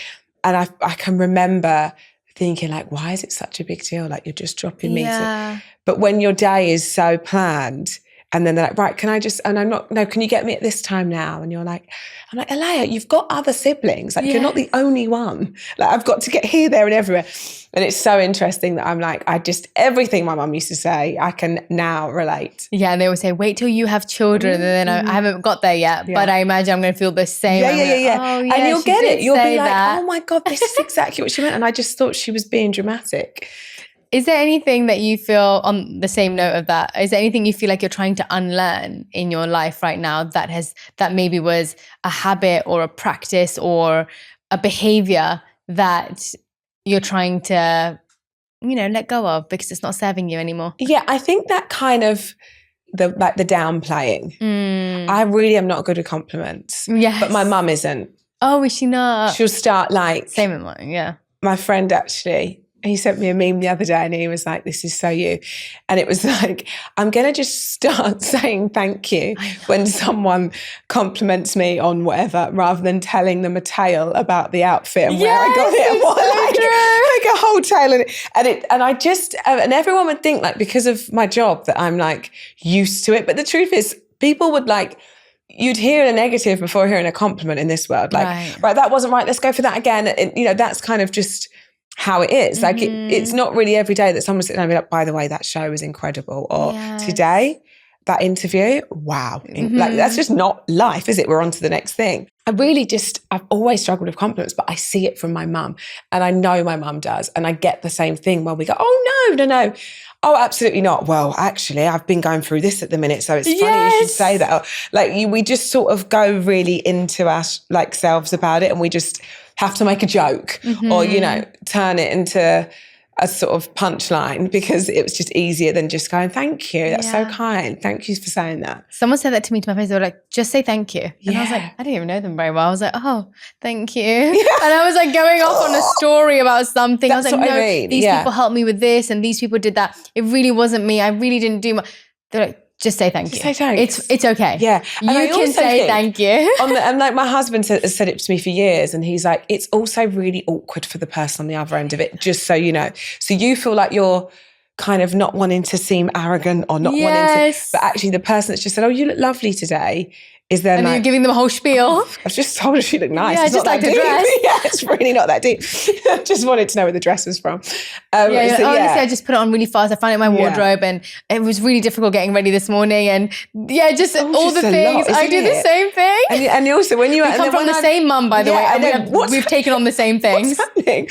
And I can remember thinking like, why is it such a big deal? Like you're just dropping me to, but when your day is so planned And then they're like, right, can I just, and I'm not, no, can you get me at this time now? And you're like, I'm like, Alea, you've got other siblings. Like, you're not the only one. Like, I've got to get here, there and everywhere. And it's so interesting that I'm like, everything my mum used to say, I can now relate. Yeah, and they always say, wait till you have children. And then I haven't got there yet, but I imagine I'm going to feel the same. Yeah. Oh, yeah, and you'll get it. You'll be like, that. oh my God, this is exactly what she meant. And I just thought she was being dramatic. Is there anything that you feel, on the same note of that, is there anything you feel like you're trying to unlearn in your life right now that maybe was a habit or a practice or a behavior that you're trying to, let go of because it's not serving you anymore? Yeah, I think that kind of the downplaying. I really am not good at compliments. Yes. But my mum isn't. Oh, is she not? She'll start like... Same with mine, yeah. My friend actually... He sent me a meme the other day and he was like, this is so you. And it was like, I'm going to just start saying thank you when someone compliments me on whatever, rather than telling them a tale about the outfit and where I got it. And what, like a whole tale. And everyone would think like, because of my job that I'm like used to it. But the truth is, people would like, you'd hear a negative before hearing a compliment in this world. Like, right, that wasn't right. Let's go for that again. And, that's kind of just how it is. Like it's not really every day that someone's sitting there and be like, by the way, that show was incredible. Or today, that interview, wow. Like that's just not life, is it? We're on to the next thing. I've always struggled with compliments, but I see it from my mum and I know my mum does. And I get the same thing where we go, oh, no. Oh, absolutely not. Well, actually, I've been going through this at the minute, so it's funny you should say that. We just sort of go really into our selves about it, and we just have to make a joke or, turn it into a sort of punchline because it was just easier than just going, thank you. That's so kind. Thank you for saying that. Someone said that to me to my face. They were like, just say thank you. And I was like, I didn't even know them very well. I was like, oh, thank you. Yeah. And I was like going off on a story about something. That's I was like, no, I mean. these people helped me with this and these people did that. It really wasn't me. I really didn't do much. They're like, just say thank you. Just say thanks. It's okay. Yeah. You can say thank you. And like my husband has said it to me for years, and he's like, it's also really awkward for the person on the other end of it, just so you know. So you feel like you're kind of not wanting to seem arrogant or not wanting to, but actually the person that's just said, oh, you look lovely today, is then and like, you're giving them a whole spiel. I just told her she looked nice. Yeah, it's just not like that the deep. dress. Yeah, it's really not that deep. I just wanted to know where the dress was from. Honestly, I just put it on really fast. I found it in my wardrobe and it was really difficult getting ready this morning. And just all the things. I do the same thing. And also when you... We come from the same mum, by the way. And we've taken on the same things. What's happening?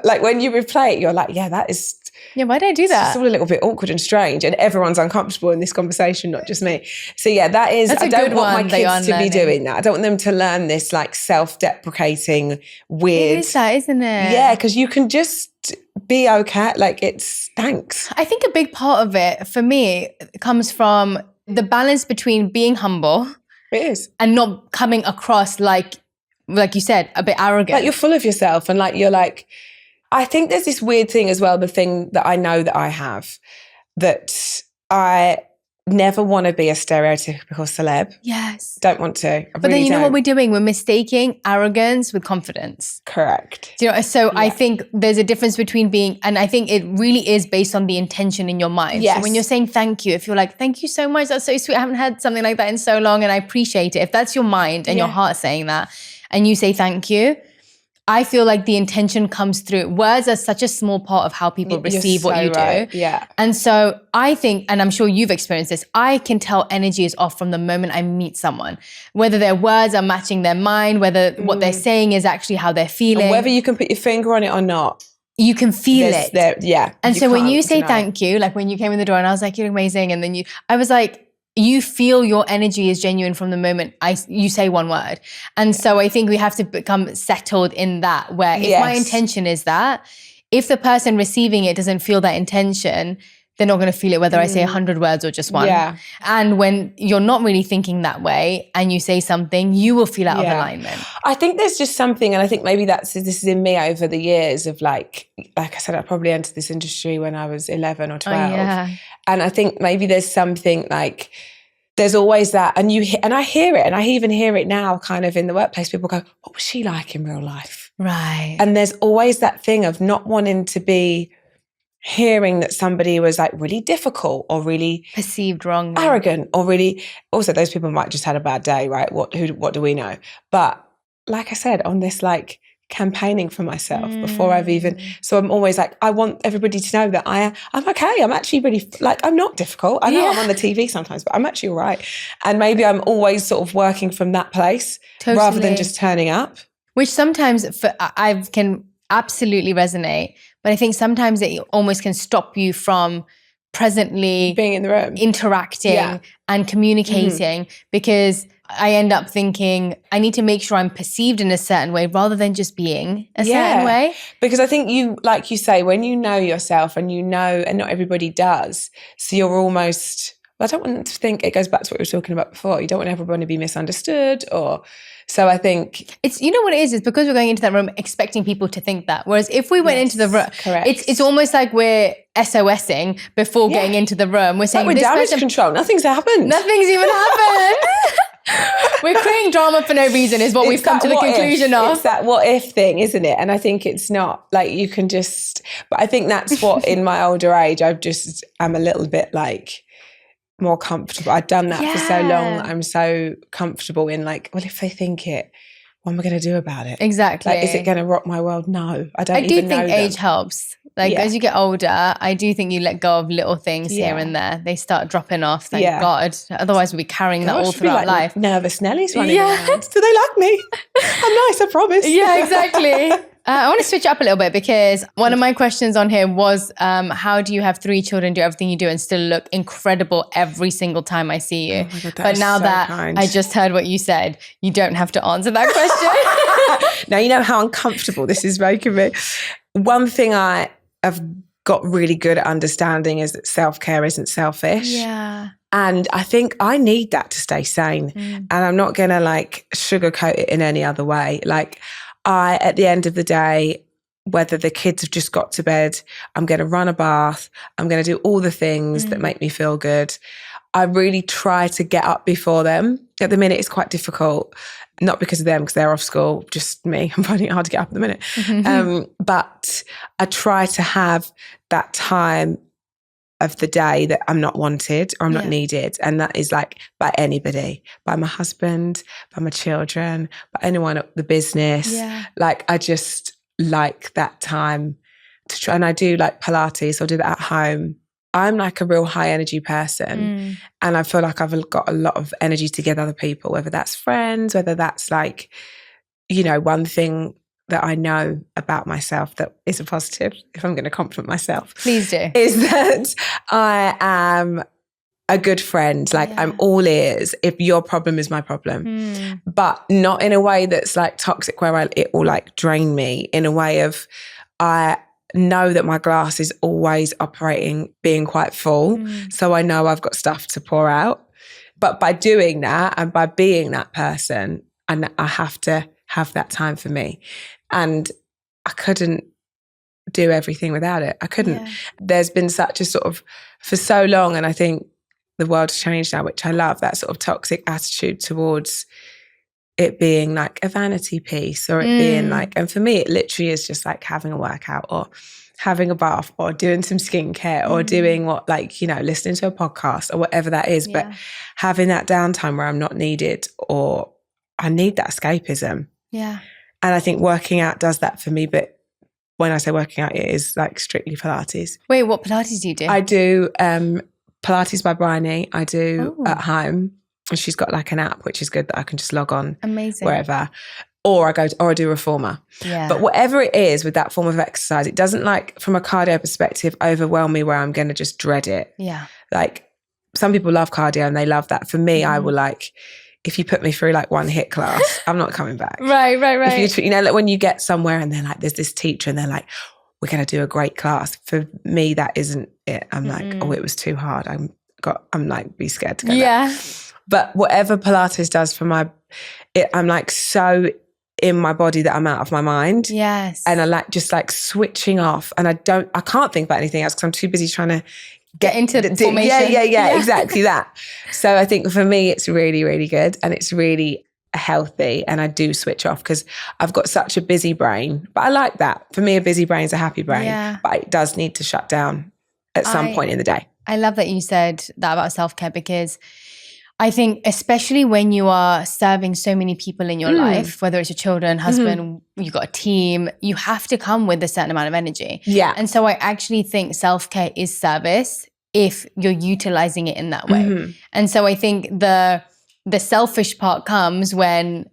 Like when you replay it, you're like, yeah, that is... Yeah, why did I do that? It's all a little bit awkward and strange, and everyone's uncomfortable in this conversation, not just me. So yeah, that's I don't want my kids to be doing that. I don't want them to learn this like self-deprecating, weird. It is that, isn't it? Yeah, because you can just be okay. Like it's thanks. I think a big part of it for me comes from the balance between being humble. It is. And not coming across like you said, a bit arrogant. Like you're full of yourself and like you're like. I think there's this weird thing as well, the thing that I know that I have, that I never want to be a stereotypical celeb. Yes. Don't want to. But then you know what we're doing? We're mistaking arrogance with confidence. Correct. Do you know? So I think there's a difference between being, and I think it really is based on the intention in your mind. Yes. So when you're saying thank you, if you're like, thank you so much, that's so sweet. I haven't had something like that in so long and I appreciate it. If that's your mind and your heart saying that and you say thank you, I feel like the intention comes through. Words are such a small part of how people receive what you do. Yeah. And so I think, and I'm sure you've experienced this, I can tell energy is off from the moment I meet someone. Whether their words are matching their mind, whether what they're saying is actually how they're feeling. And whether you can put your finger on it or not. You can feel it. Yeah. And so when you say thank you, like when you came in the door and I was like, you're amazing. And then I was like, you feel your energy is genuine from the moment you say one word. And so I think we have to become settled in that, where if my intention is that, if the person receiving it doesn't feel that intention, they're not going to feel it, whether I say 100 words or just one. Yeah. And when you're not really thinking that way and you say something, you will feel out of alignment. I think there's just something, and I think maybe this is in me over the years of like I said, I probably entered this industry when I was 11 or 12. And I think maybe there's something like, there's always that, and I hear it, and I even hear it now kind of in the workplace. People go, what was she like in real life? Right. And there's always that thing of not wanting to be hearing that somebody was like really difficult or really perceived wrongly, arrogant, or really, also those people might just had a bad day, right? What do we know? But like I said, on this like campaigning for myself before I've even, so I'm always like, I want everybody to know that I'm okay. I'm actually really, like, I'm not difficult. I know I'm on the TV sometimes, but I'm actually all right. And maybe I'm always sort of working from that place rather than just turning up. Which sometimes I can absolutely resonate, but I think sometimes it almost can stop you from presently being in the room, interacting and communicating, because I end up thinking I need to make sure I'm perceived in a certain way rather than just being a certain way. Because I think you, like you say, when you know yourself and you know, and not everybody does, so you're almost, I don't want to think, it goes back to what we were talking about before. You don't want everyone to be misunderstood, or, so I think it's, you know what it is? It's because we're going into that room expecting people to think that. Whereas if we went into the room, it's almost like we're SOSing before getting into the room. We're saying, like we're damage control. Nothing's happened. Nothing's even happened. We're creating drama for no reason is what we've come to the conclusion of. It's that what if thing, isn't it? And I think it's not like you can just, but I think that's what in my older age, I'm a little bit like more comfortable. I've done that for so long. I'm so comfortable in like, well, if they think it, what am I going to do about it? Exactly. Like, is it going to rock my world? No, I do think age helps. Like as you get older, I do think you let go of little things here and there. They start dropping off, thank God. Otherwise we'll be carrying that all throughout life. Nervous Nellies running around. Do they like me? I'm nice, I promise. Yeah, exactly. I want to switch up a little bit because one of my questions on here was, how do you have 3 children, do everything you do and still look incredible every single time I see you? Oh my God, but now that I just heard what you said, you don't have to answer that question. Now you know how uncomfortable this is making me. One thing I have got really good at understanding is that self-care isn't selfish. Yeah. And I think I need that to stay sane. And I'm not going to like sugarcoat it in any other way. Like at the end of the day, whether the kids have just got to bed, I'm going to run a bath. I'm going to do all the things that make me feel good. I really try to get up before them. At the minute, it's quite difficult. Not because of them, because they're off school, just me. I'm finding it hard to get up at the minute. But I try to have that time of the day that I'm not wanted or I'm not needed. And that is like by anybody, by my husband, by my children, by anyone at the business. Yeah. Like I just like that time to try. And I do like Pilates, I'll do that at home. I'm like a real high energy person and I feel like I've got a lot of energy to give other people, whether that's friends, whether that's like, you know, one thing that I know about myself that is a positive, if I'm going to compliment myself. Please do. Is that I am a good friend. Like I'm all ears if your problem is my problem, but not in a way that's like toxic where it will like drain me, in a way of I know that my glass is always operating, being quite full. So I know I've got stuff to pour out. But by doing that and by being that person, and I have to have that time for me. And I couldn't do everything without it. I couldn't. Yeah. There's been such a sort of, for so long, and I think the world's changed now, which I love, that sort of toxic attitude towards it being like a vanity piece, or it being like, and for me, it literally is just like having a workout or having a bath or doing some skincare or doing what, like, you know, listening to a podcast or whatever that is. But having that downtime where I'm not needed, or I need that escapism. Yeah. And I think working out does that for me. But when I say working out, it is like strictly Pilates. Wait, what Pilates do you do? I do Pilates by Bryony. I do at home. And she's got like an app, which is good, that I can just log on wherever. Or I do Reformer. Yeah. But whatever it is with that form of exercise, it doesn't, like, from a cardio perspective, overwhelm me where I'm going to just dread it. Yeah. Like some people love cardio and they love that. For me, I will, like, if you put me through like one HIIT class, I'm not coming back. Right. If you know, like when you get somewhere and they're like, there's this teacher and they're like, we're going to do a great class. For me, that isn't it. I'm like, oh, it was too hard. I'm like, be scared to go there. But whatever Pilates does for I'm like so in my body that I'm out of my mind. Yes. And I like just like switching off, and I can't think about anything else because I'm too busy trying to get into the formation. Yeah, exactly that. So I think for me, it's really, really good. And it's really healthy and I do switch off because I've got such a busy brain. But I like that. For me, a busy brain is a happy brain, but it does need to shut down at some point in the day. I love that you said that about self-care, because I think especially when you are serving so many people in your life, whether it's your children, husband, you've got a team, you have to come with a certain amount of energy. Yeah. And so I actually think self-care is service if you're utilizing it in that way. And so I think the selfish part comes when,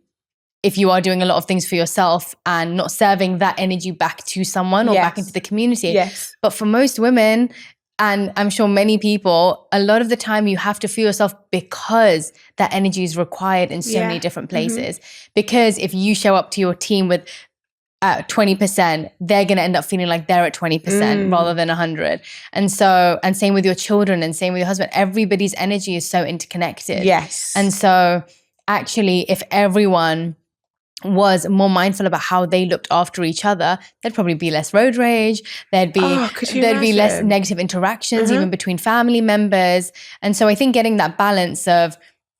if you are doing a lot of things for yourself and not serving that energy back to someone or back into the community. Yes. But for most women, and I'm sure many people, a lot of the time you have to feel yourself because that energy is required in so many different places. Because if you show up to your team with 20%, they're going to end up feeling like they're at 20% rather than 100. And so, and same with your children and same with your husband, everybody's energy is so interconnected. Yes. And so actually, if everyone was more mindful about how they looked after each other, there'd probably be less road rage. There'd be less negative interactions even between family members. And so I think getting that balance of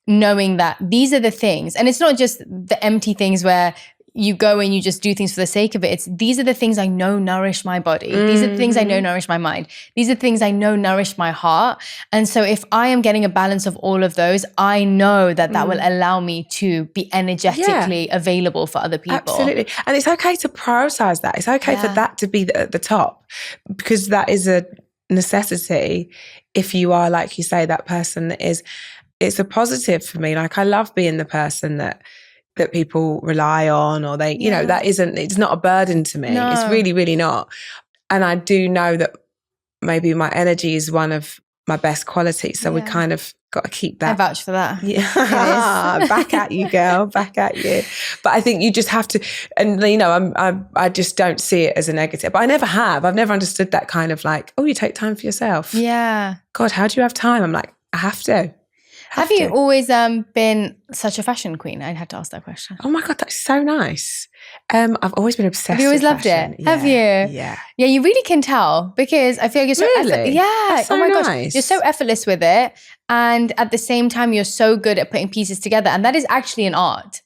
knowing that these are the things, and it's not just the empty things where you go and you just do things for the sake of it. It's these are the things I know nourish my body. These are the things I know nourish my mind. These are the things I know nourish my heart. And so if I am getting a balance of all of those, I know that that will allow me to be energetically available for other people. Absolutely. And it's okay to prioritize that. It's okay for that to be at the top, because that is a necessity. If you are, like you say, that person that is, it's a positive for me. Like I love being the person that people rely on, or they, you know, it's not a burden to me. No. It's really, really not. And I do know that maybe my energy is one of my best qualities. So we kind of got to keep that. I vouch for that. Yeah. Back at you, girl. Back at you. But I think you just have to, and you know, I just don't see it as a negative. But I never have. I've never understood that kind of like, oh, you take time for yourself. Yeah. God, how do you have time? I'm like, I have to. Have you always been such a fashion queen? I had to ask that question. Oh my God, that's so nice. I've always been obsessed with fashion. Have you always loved it? Yeah. Have you? Yeah. Yeah, you really can tell, because I feel like you're so That's so oh my nice. gosh, you're so effortless with it, and at the same time you're so good at putting pieces together, and that is actually an art.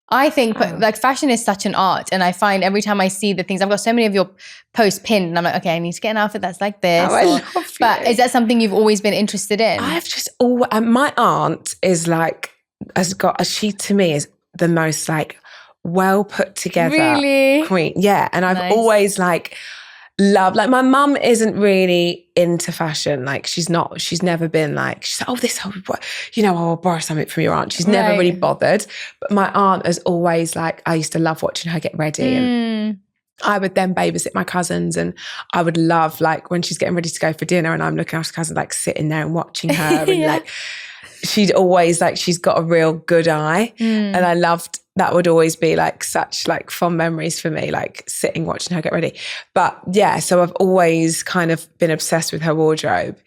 I think like fashion is such an art, and I find every time I see the things, I've got so many of your posts pinned, and I'm like, okay, I need to get an outfit that's like this. I love but is that something you've always been interested in? I've just my aunt is like, she to me is the most like well put together queen. Yeah. And I've always like loved, like my mum isn't really into fashion. Like she's never been like, she's like, I'll borrow something from your aunt. She's never really bothered. But my aunt is always like, I used to love watching her get ready, and I would then babysit my cousins, and I would love like when she's getting ready to go for dinner and I'm looking after cousins, like sitting there and watching her and like, she'd always like, she's got a real good eye. And I loved, that would always be like such like fond memories for me, like sitting, watching her get ready. But yeah, so I've always kind of been obsessed with her wardrobe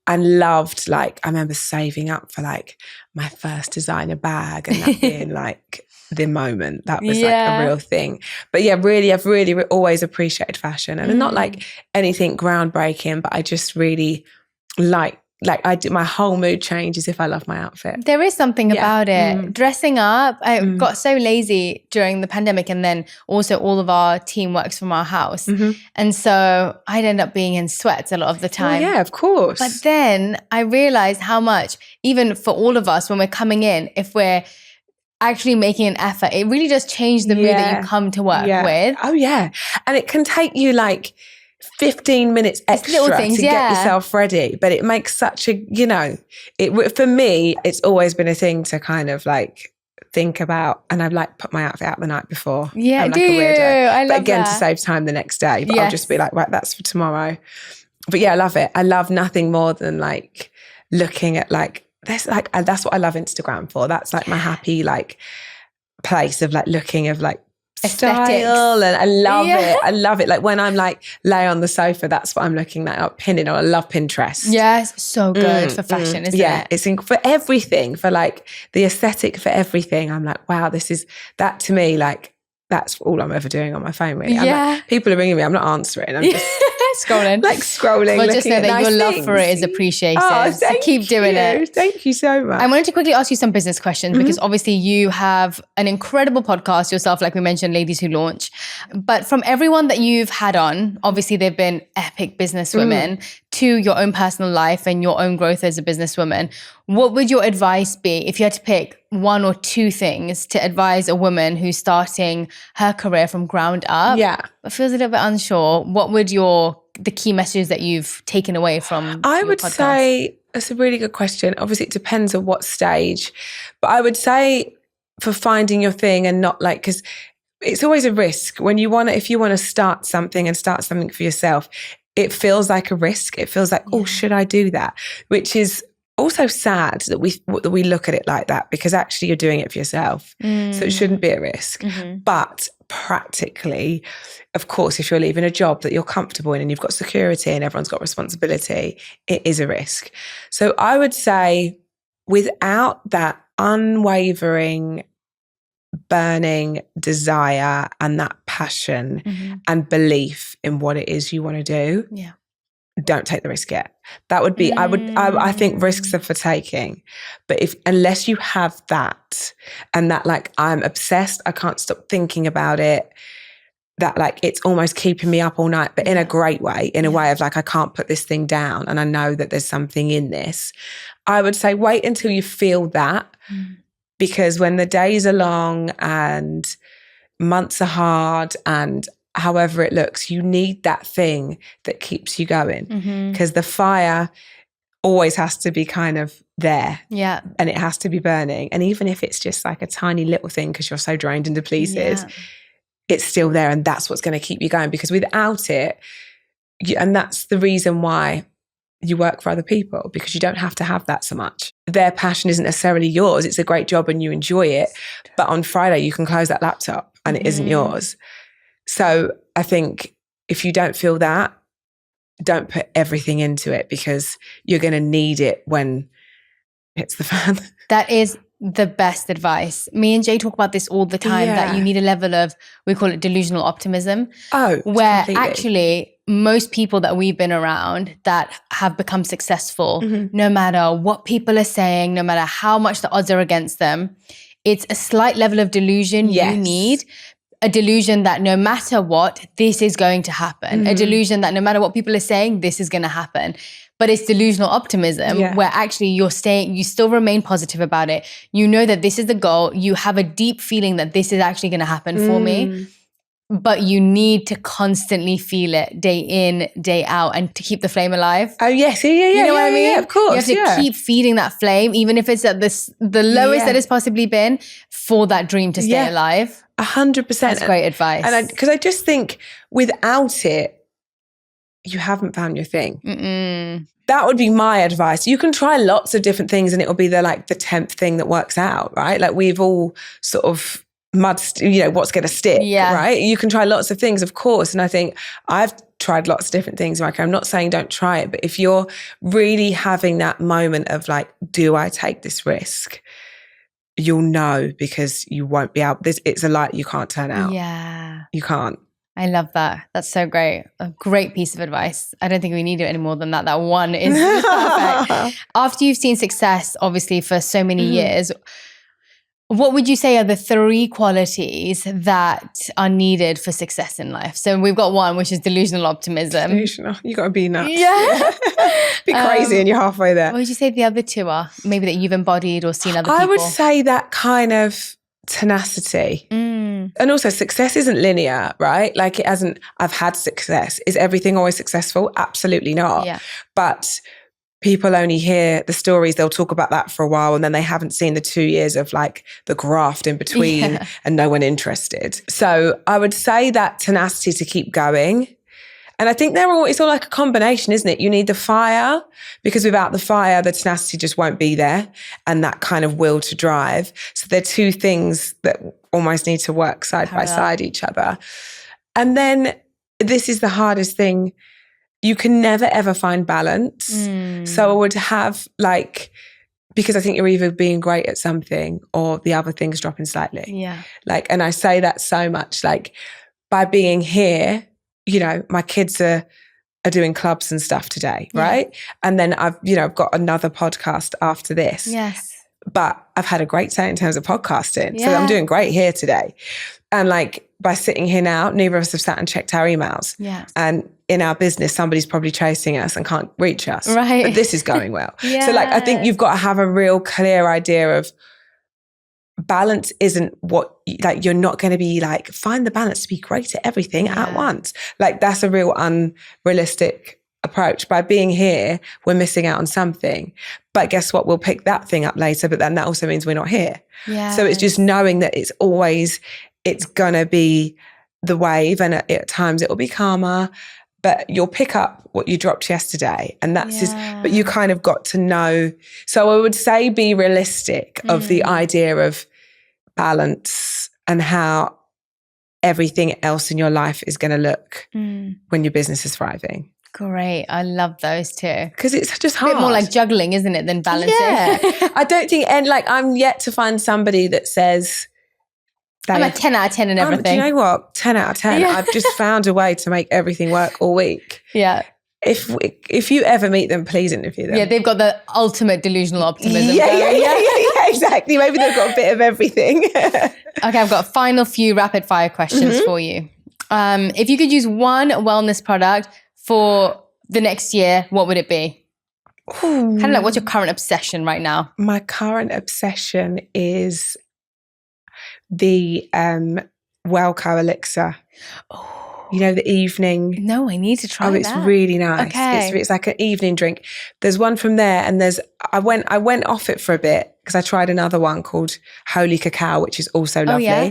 and loved, like, I remember saving up for like my first designer bag, and that being like the moment. That was like a real thing. But yeah, really, I've really always appreciated fashion, and not like anything groundbreaking, but I just really like my whole mood changes if I love my outfit. There is something about it. Dressing up, I got so lazy during the pandemic, and then also all of our team works from our house. And so I'd end up being in sweats a lot of the time. Yeah, of course. But then I realized how much, even for all of us, when we're coming in, if we're actually making an effort, it really does change the mood that you come to work with. Oh yeah. And it can take you like 15 minutes extra things, to get yourself ready, but it makes such a, for me, it's always been a thing to kind of like think about, and I've like put my outfit out the night before. Yeah, like do you? I love But again, that. to save time the next day, but I'll just be like, right, that's for tomorrow. But yeah, I love it. I love nothing more than like looking at like, there's like, and that's what I love Instagram for. That's like my happy like place of like looking of like style, and I love it. I love it. Like when I'm like lay on the sofa, that's what I'm looking at, like pinning on. I love Pinterest. Yes, so good for fashion, isn't it? Yeah, it's for everything, for like the aesthetic, for everything. I'm like, wow, this is that to me. Like that's all I'm ever doing on my phone. Really, I'm like, people are ringing me. I'm not answering. I'm just Scrolling. Like scrolling. Well, just know that nice your love things. for it is appreciated. So keep doing it. Thank you so much. I wanted to quickly ask you some business questions because obviously you have an incredible podcast yourself, like we mentioned, Ladies Who Launch. But from everyone that you've had on, obviously they've been epic businesswomen to your own personal life and your own growth as a businesswoman. What would your advice be if you had to pick one or two things to advise a woman who's starting her career from ground up? Yeah. But feels a little bit unsure. What would the key messages that you've taken away from I would podcast? say that's a really good question. Obviously, it depends on what stage. But I would say for finding your thing and not like, because it's always a risk when if you want to start something for yourself, it feels like a risk. It feels like, oh, should I do that? Which is also sad that we look at it like that, because actually you're doing it for yourself. So it shouldn't be a risk. But practically, of course, if you're leaving a job that you're comfortable in and you've got security and everyone's got responsibility, it is a risk. So I would say without that unwavering, burning desire and that passion and belief in what it is you want to do, don't take the risk yet. That would be, I think risks are for taking. But unless you have that, and that like, I'm obsessed, I can't stop thinking about it, that like, it's almost keeping me up all night, but in a great way, in a way of like, I can't put this thing down and I know that there's something in this. I would say wait until you feel that, because when the days are long and months are hard and however it looks, you need that thing that keeps you going, because the fire always has to be kind of there, and it has to be burning. And even if it's just like a tiny little thing because you're so drained and depleted, it's still there, and that's what's going to keep you going. Because without it, and that's the reason why you work for other people, because you don't have to have that so much. Their passion isn't necessarily yours. It's a great job and you enjoy it, but on Friday you can close that laptop and it isn't yours. So I think if you don't feel that, don't put everything into it, because you're going to need it when it hits the fan. That is the best advice. Me and Jay talk about this all the time, that you need a level of, we call it delusional optimism. Where actually most people that we've been around that have become successful, no matter what people are saying, no matter how much the odds are against them, it's a slight level of delusion you need. A delusion that no matter what, this is going to happen. A delusion that no matter what people are saying, this is going to happen. But it's delusional optimism where actually you still remain positive about it. You know that this is the goal. You have a deep feeling that this is actually going to happen for me. But you need to constantly feel it day in, day out, and to keep the flame alive. Oh, yes. You know what I mean? Of course. You have to keep feeding that flame, even if it's at the lowest that it's possibly been, for that dream to stay alive. 100%. That's great advice. And because I just think without it, you haven't found your thing. That would be my advice. You can try lots of different things and it'll be the 10th thing that works out, right? Like we've all sort of what's going to stick, right? You can try lots of things, of course. And I think I've tried lots of different things, Mike. I'm not saying don't try it, but if you're really having that moment of like, do I take this risk? You'll know, because you won't be out. It's a light you can't turn out. Yeah. You can't. I love that. That's so great. A great piece of advice. I don't think we need it any more than that. That one is perfect. After you've seen success, obviously, for so many years, what would you say are the 3 qualities that are needed for success in life? So we've got one, which is delusional optimism. Delusional. You got to be nuts. Yeah. Be crazy and you're halfway there. What would you say the other 2 are? Maybe that you've embodied or seen other people? I would say that kind of tenacity. And also success isn't linear, right? Like it hasn't, I've had success. Is everything always successful? Absolutely not. Yeah. But people only hear the stories, they'll talk about that for a while and then they haven't seen the 2 years of like the graft in between and no one interested. So I would say that tenacity to keep going. And I think it's all like a combination, isn't it? You need the fire, because without the fire, the tenacity just won't be there, and that kind of will to drive. So they're 2 things that almost need to work side by side each other. And then this is the hardest thing. You can never, ever find balance. So I would have because I think you're either being great at something or the other thing's dropping slightly. Yeah. And I say that so much, by being here, my kids are are doing clubs and stuff today, right? And then I've got another podcast after this. Yes. But I've had a great day in terms of podcasting. So I'm doing great here today. And like by sitting here now, neither of us have sat and checked our emails. Yeah. And in our business, somebody's probably chasing us and can't reach us. Right. But this is going well. So like, I think you've got to have a real clear idea of balance isn't what, like, you're not going to be like, find the balance to be great at everything at once. Like that's a real unrealistic approach. By being here, we're missing out on something. But guess what? We'll pick that thing up later, but then that also means we're not here. Yeah. So it's just knowing that it's going to be the wave, and at times it will be calmer, but you'll pick up what you dropped yesterday. And that's just, but you kind of got to know. So I would say be realistic of the idea of balance and how everything else in your life is going to look when your business is thriving. Great. I love those too. Because it's just hard. A bit more like juggling, isn't it, than balancing? Yeah. I don't think, and like I'm yet to find somebody that says, I'm a 10 out of 10 in everything. Do you know what? 10 out of 10. Yeah. I've just found a way to make everything work all week. Yeah. If you ever meet them, please interview them. Yeah, they've got the ultimate delusional optimism. Yeah, exactly. Maybe they've got a bit of everything. Okay, I've got a final few rapid fire questions for you. If you could use one wellness product for the next year, what would it be? Kind of like, what's your current obsession right now? My current obsession is the Wellco elixir. You know, the evening. No, I need to try that. Oh, it's really nice. Okay. It's like an evening drink. There's one from there, and I went off it for a bit because I tried another one called Holy Cacao, which is also lovely. Oh, yeah?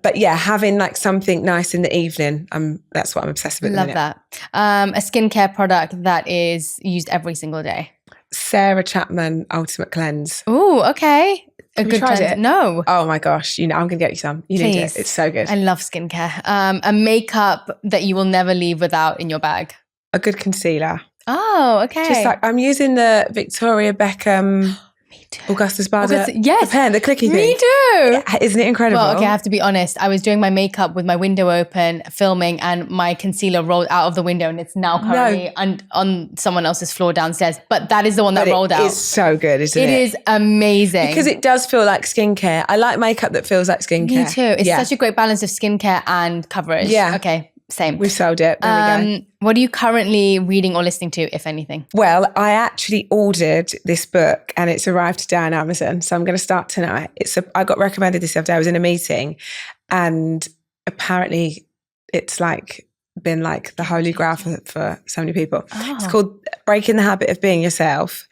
But yeah, having like something nice in the evening, that's what I'm obsessed with. Love that. A skincare product that is used every single day. Sarah Chapman Ultimate Cleanse. Oh, okay. Have you tried it? No. Oh my gosh. I'm going to get you some. You need it. It's so good. I love skincare. A makeup that you will never leave without in your bag. A good concealer. Oh, okay. Just like I'm using the Victoria Beckham Augusta Spada. Yes. The pen, the clicky thing. Me too. Yeah, isn't it incredible? Well, okay, I have to be honest. I was doing my makeup with my window open, filming, and my concealer rolled out of the window, and it's now currently on someone else's floor downstairs. But that is the one that rolled out. It's so good, isn't it? It is amazing. Because it does feel like skincare. I like makeup that feels like skincare. Me too. It's such a great balance of skincare and coverage. Yeah. Okay. Same. We've sold it. There we go. What are you currently reading or listening to, if anything? Well, I actually ordered this book and it's arrived today on Amazon. So I'm going to start tonight. I got recommended this the other day. I was in a meeting and apparently it's like been like the holy grail for so many people. Oh. It's called Breaking the Habit of Being Yourself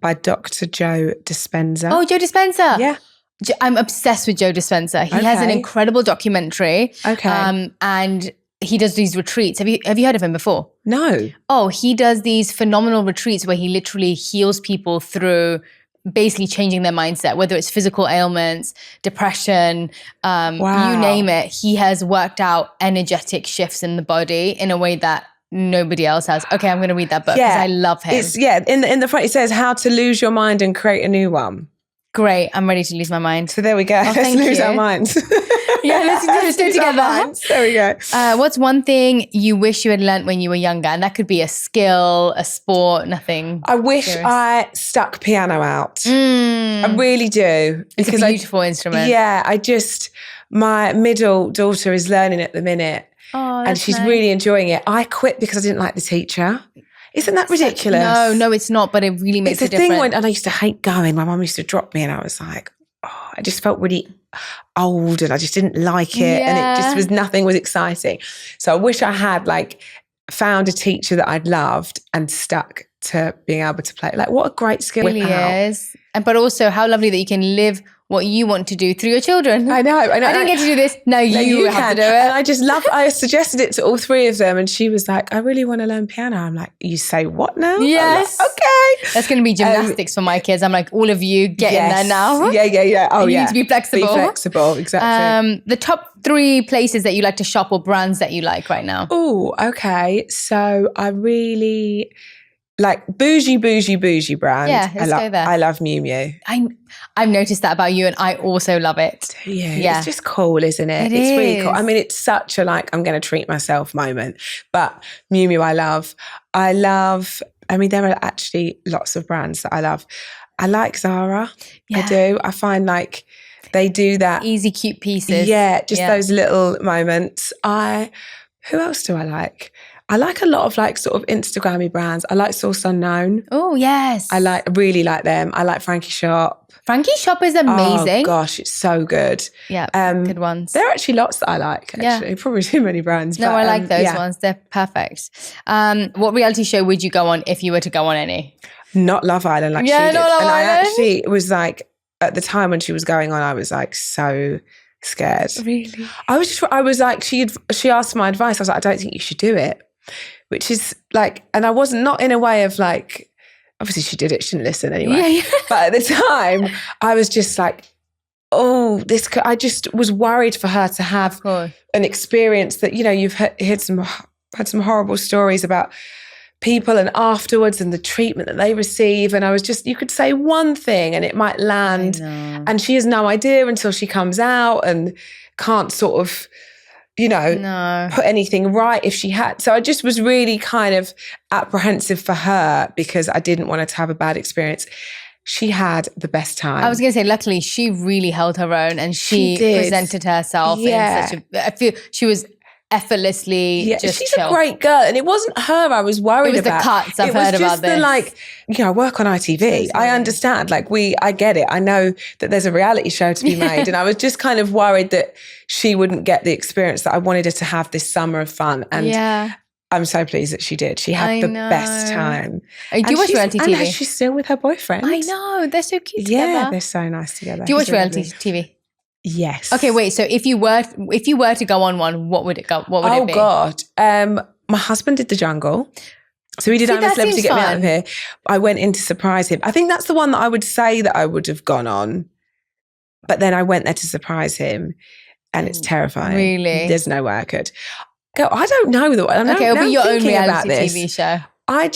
by Dr. Joe Dispenza. Oh, Joe Dispenza. Yeah. I'm obsessed with Joe Dispenza. He has an incredible documentary. Okay. And he does these retreats. Have you heard of him before? No. Oh, he does these phenomenal retreats where he literally heals people through basically changing their mindset, whether it's physical ailments, depression, you name it. He has worked out energetic shifts in the body in a way that nobody else has. Okay, I'm going to read that book because I love him. In the front it says how to lose your mind and create a new one. Great. I'm ready to lose my mind. So there we go. Let's lose our minds. Yeah, let's do it together. There we go. What's one thing you wish you had learnt when you were younger? And that could be a skill, a sport, nothing. I wish I stuck piano out. I really do. It's a beautiful instrument. Yeah, my middle daughter is learning at the minute. Oh, and she's nice. really enjoying it. I quit because I didn't like the teacher. Isn't that ridiculous? No, it's not, but it really makes a difference. It's a thing and I used to hate going. My mum used to drop me and I was like, I just felt really old and I just didn't like it. And it just was, nothing was exciting. So I wish I had found a teacher that I'd loved and stuck to being able to play. Like, what a great skill. It really is. But also how lovely that you can live what you want to do through your children. I know. I didn't get to do this. No, you have to do it. And I suggested it to all three of them and she was like, I really want to learn piano. I'm like, you say what now? Yes. Like, okay. That's going to be gymnastics for my kids. I'm like, all of you get in there now. Yeah. Oh, you need to be flexible. Be flexible, exactly. The top 3 places that you like to shop or brands that you like right now? Oh, okay. So I really like bougie brand. Yeah, let's go there. I love Miu Miu. I've noticed that about you, and I also love it. Yeah. It's just cool, isn't it? It's really cool. I mean, it's such a like, I'm going to treat myself moment. But Miu Miu, I love, I mean, there are actually lots of brands that I love. I like Zara. I do. I find like they do that. Easy, cute pieces. Yeah, just those little moments. Who else do I like? I like a lot of like sort of Instagrammy brands. I like Source Unknown. Oh, yes. I really like them. I like Frankie Shop. Frankie Shop is amazing. Oh gosh, it's so good. Yeah, good ones. There are actually lots that I like, actually. Probably too many brands. No, I like those ones. They're perfect. What reality show would you go on if you were to go on any? Not Love Island like she did. Not Love Island. I actually was like, at the time when she was going on, I was like so scared. Really? I was like, she asked my advice. I was like, I don't think you should do it. Which is like, and I wasn't, not in a way of like, obviously she did it, she didn't listen anyway. Yeah. But at the time, I was just like, oh, I just was worried for her to have an experience that, you know, you've had some horrible stories about people and afterwards and the treatment that they receive. And I was just, you could say one thing and it might land. And she has no idea until she comes out and can't sort of, you know, put anything right if she had. So I just was really kind of apprehensive for her because I didn't want her to have a bad experience. She had the best time. I was going to say, luckily, she really held her own and she presented herself in such a, I feel she was effortlessly just she's chill. A great girl. And it wasn't her I was worried about. It was the cuts I've heard about this. It was just the like, you know, I work on ITV. I understand. Like I get it. I know that there's a reality show to be made. And I was just kind of worried that she wouldn't get the experience that I wanted her to have this summer of fun. And I'm so pleased that she did. She had the best time. Do you watch reality TV? And she's still with her boyfriend. I know. They're so cute together. Yeah, they're so nice together. Do you watch reality TV? Yes. Okay, wait. So if you were to go on one, what would it be? Oh God. My husband did The Jungle. So he did I'm a Celebrity, Get Me Out of Here. I went in to surprise him. I think that's the one that I would say that I would have gone on. But then I went there to surprise him and it's terrifying. Really? There's no way I could. Go, I don't know. Okay, it'll be your own reality TV show. I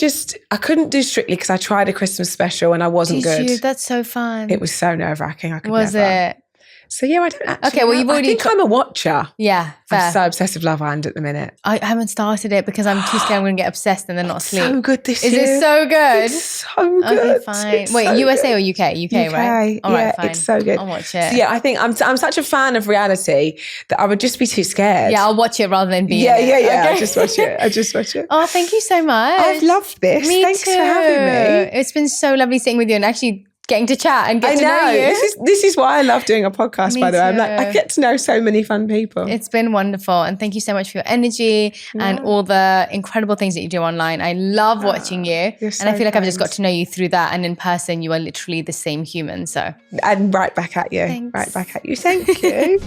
couldn't do Strictly because I tried a Christmas special and I wasn't good. Did you? That's so fun. It was so nerve-wracking. I could Was never. it? So yeah, I don't actually. Okay, well, you've already. I think I'm a watcher. Yeah, fair. I'm so obsessed with Love Island at the minute. I haven't started it because I'm too scared I'm going to get obsessed and then not sleep. So good this year. Is it so good? It's so good. Okay, fine. Wait, USA or UK? UK, right? All right, fine. It's so good. I'll watch it. So yeah, I think I'm such a fan of reality that I would just be too scared. Yeah, I'll watch it rather than be. Yeah. Okay. I just watch it. Oh, thank you so much. I've loved this. Thanks for having me. It's been so lovely sitting with you and actually getting to chat and get to know you. This is why I love doing a podcast, by the way. I'm like, I get to know so many fun people. It's been wonderful. And thank you so much for your energy and all the incredible things that you do online. I love watching you. And I feel like I've just got to know you through that. And in person, you are literally the same human. So. And right back at you. Thanks. Right back at you. Thank you.